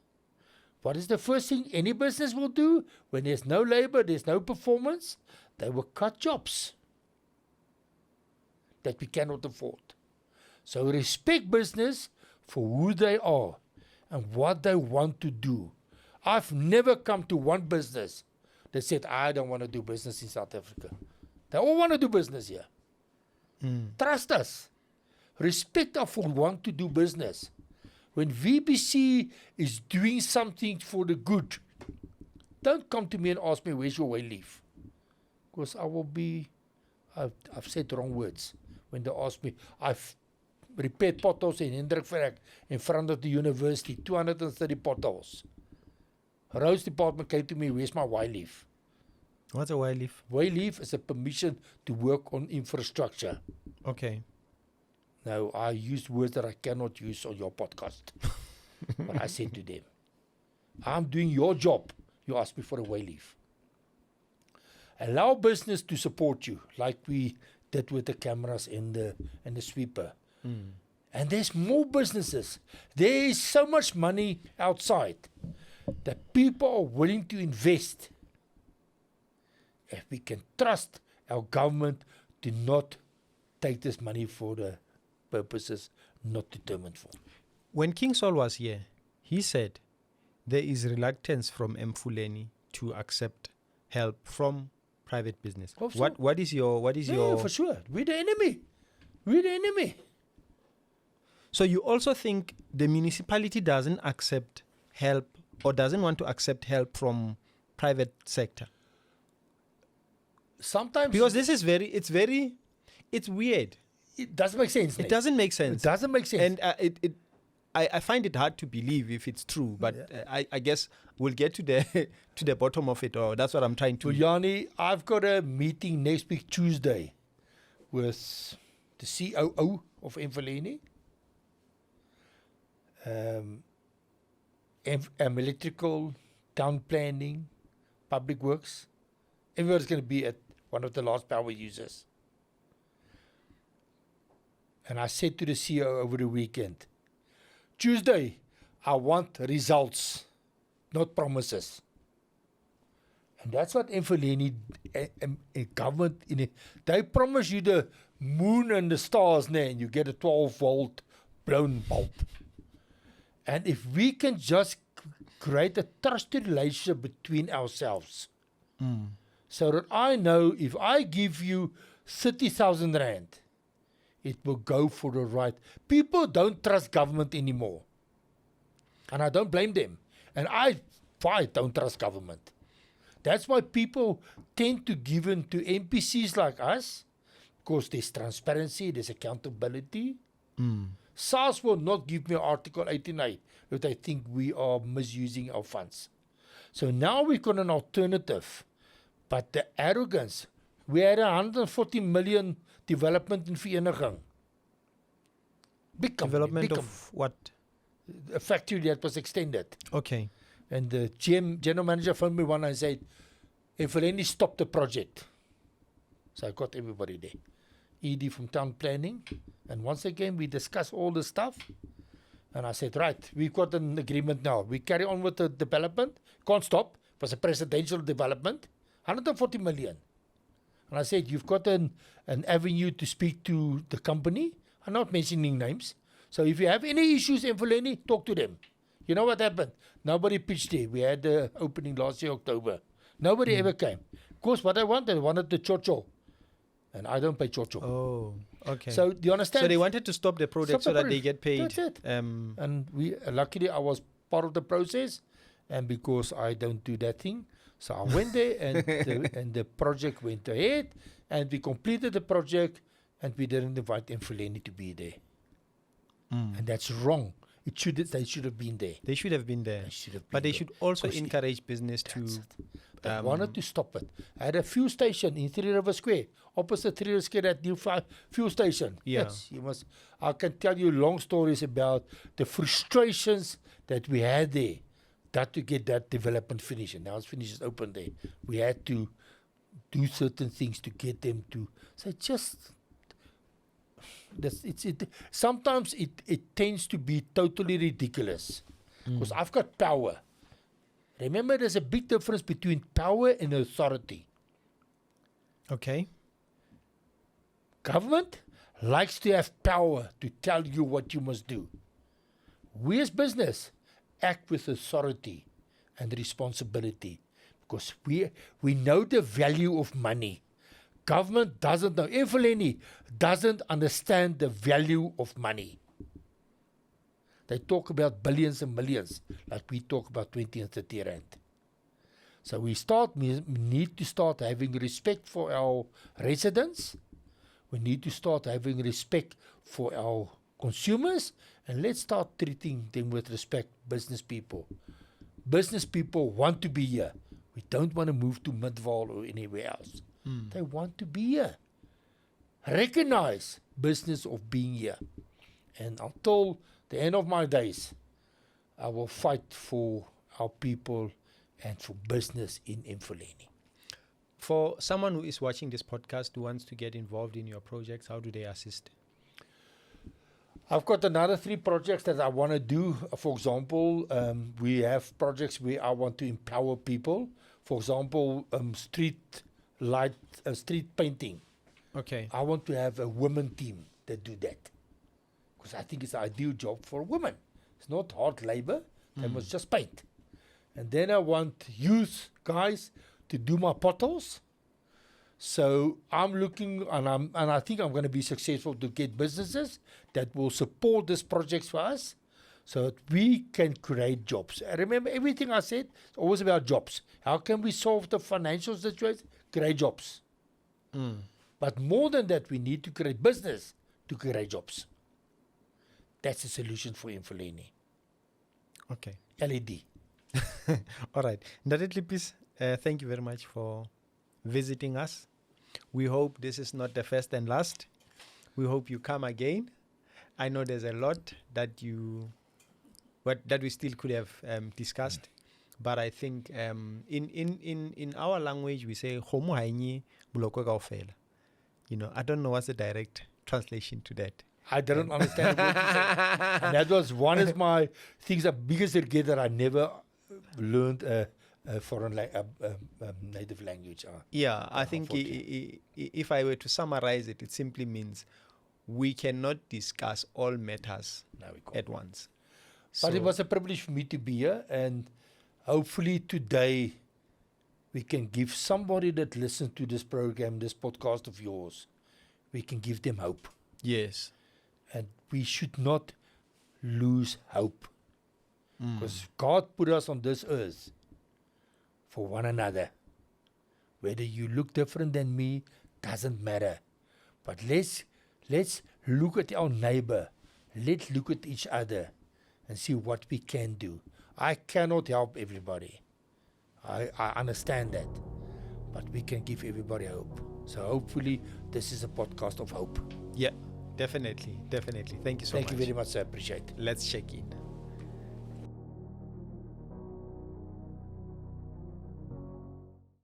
Speaker 2: What is the first thing any business will do? When there's no labor, there's no performance, they will cut jobs that we cannot afford. So respect business for who they are and what they want to do. I've never come to one business that said, I don't want to do business in South Africa. They all want to do business here. Trust us. Respect us for want to do business. When VBC is doing something for the good, don't come to me and ask me, where's your way leave? Because I've said wrong words. When they ask me, I've repaired potholes in Hendrikverk in front of the university, 230 potholes. Roads department came to me, where's my Y leave?
Speaker 1: What's a Y leave?
Speaker 2: Y leave is a permission to work on infrastructure.
Speaker 1: Okay.
Speaker 2: Now, I used words that I cannot use on your podcast. But I said to them, I'm doing your job. You asked me for a way leave. Allow business to support you, like we did with the cameras and the sweeper. And there's more businesses. There is so much money outside that people are willing to invest. If we can trust our government to not take this money for the purposes not determined for.
Speaker 1: When King Saul was here, he said there is reluctance from Mfuleni to accept help from private business. What is your
Speaker 2: for sure. We're the enemy. We're the enemy.
Speaker 1: So you also think the municipality doesn't accept help or doesn't want to accept help from private sector?
Speaker 2: Sometimes
Speaker 1: because this is it's weird.
Speaker 2: It doesn't make sense.
Speaker 1: It doesn't make sense.
Speaker 2: It doesn't make sense.
Speaker 1: And I find it hard to believe if it's true, but I guess we'll get to the bottom of it, or that's what I'm trying to.
Speaker 2: Yanni, I've got a meeting next week Tuesday with the COO of Mfuleni, electrical, town planning, public works. Everyone's going to be at one of the last power users. And I said to the CEO over the weekend, Tuesday, I want results, not promises. And that's what Mfuleni government, they promise you the moon and the stars, and you get a 12-volt blown bulb. And if we can just create a trusted relationship between ourselves, so that I know if I give you 30,000 rand, it will go for the right. People don't trust government anymore. And I don't blame them. And I don't trust government. That's why people tend to give in to NPCs like us, because there's transparency, there's accountability. SARS will not give me Article 89 if they think we are misusing our funds. So now we've got an alternative. But the arrogance, we had 140 million development in Vereniging. Big company.
Speaker 1: Development
Speaker 2: big
Speaker 1: of what?
Speaker 2: a factory that was extended.
Speaker 1: Okay.
Speaker 2: And the general manager phoned me one and said, Evelyn, stop the project. So I got everybody there. ED from town planning. And once again, we discussed all the stuff. And I said, right, we've got an agreement now. We carry on with the development. Can't stop. It was a presidential development. 140 million. And I said, you've got an avenue to speak to the company. I'm not mentioning names. So if you have any issues in Fulani, talk to them. You know what happened? Nobody pitched there. We had the opening last year, October. Nobody ever came. Of course, what I wanted the chocho. And I don't pay chocho.
Speaker 1: Oh, okay.
Speaker 2: So do you understand?
Speaker 1: So they wanted to stop the project so that they get paid.
Speaker 2: That's it. And we luckily I was part of the process, and because I don't do that thing, so I went there and the project went ahead, and we completed the project, and we didn't invite Mfuleni to be there. And that's wrong. They should have been there.
Speaker 1: They should have been there. But they should also encourage business to.
Speaker 2: They wanted to stop it. I had a fuel station in Three River Square, opposite Three River Square, that new fuel station.
Speaker 1: Yeah.
Speaker 2: Yes, you must. I can tell you long stories about the frustrations that we had there, that to get that development finished. And now it's finished, it's open there. We had to do certain things to get them to. So sometimes it tends to be totally ridiculous because I've got power. Remember, there's a big difference between power and authority.
Speaker 1: Okay.
Speaker 2: Government likes to have power to tell you what you must do. We as business act with authority and responsibility because we know the value of money. Government doesn't know. Mfuleni doesn't understand the value of money. They talk about billions and millions, like we talk about 20 and 30 rand. So we need to start having respect for our residents. We need to start having respect for our consumers, and let's start treating them with respect, business people. Business people want to be here. We don't want to move to Midvaal or anywhere else. They want to be here. Recognize business of being here. And until the end of my days, I will fight for our people and for business in Mfuleni.
Speaker 1: For someone who is watching this podcast who wants to get involved in your projects, how do they assist?
Speaker 2: I've got another 3 projects that I want to do. For example, we have projects where I want to empower people. For example, street painting.
Speaker 1: Okay.
Speaker 2: I want to have a women team that do that. Because I think it's an ideal job for women. It's not hard labor. They must just paint. And then I want youth guys to do my potholes. So I'm looking, and I think I'm going to be successful to get businesses that will support this project for us so that we can create jobs. And remember, everything I said is always about jobs. How can we solve the financial situation? Create jobs. But more than that, we need to create business to create jobs. That's the solution for Mfuleni.
Speaker 1: Okay.
Speaker 2: LED.
Speaker 1: All right. Ndade Klippies, thank you very much for visiting us. We hope this is not the first and last. We hope you come again. I know there's a lot that we still could have discussed, but I think in our language we say "Khomo hainye buloko kaofela." You know, I don't know what's the direct translation to that.
Speaker 2: I didn't understand what you said. And that was one of my things, the biggest regret that I never learned a foreign native language.
Speaker 1: Yeah, I think if I were to summarize it, it simply means we cannot discuss all matters at once.
Speaker 2: But it was a privilege for me to be here, and hopefully today we can give somebody that listens to this program, this podcast of yours, we can give them hope.
Speaker 1: Yes.
Speaker 2: And we should not lose hope. Because God put us on this earth for one another. Whether you look different than me, doesn't matter. But let's look at our neighbor. Let's look at each other and see what we can do. I cannot help everybody. I understand that. But we can give everybody hope. So hopefully this is a podcast of hope.
Speaker 1: Yeah. Definitely. Thank you so
Speaker 2: Thank
Speaker 1: much.
Speaker 2: you very much. I appreciate it.
Speaker 1: Let's check in.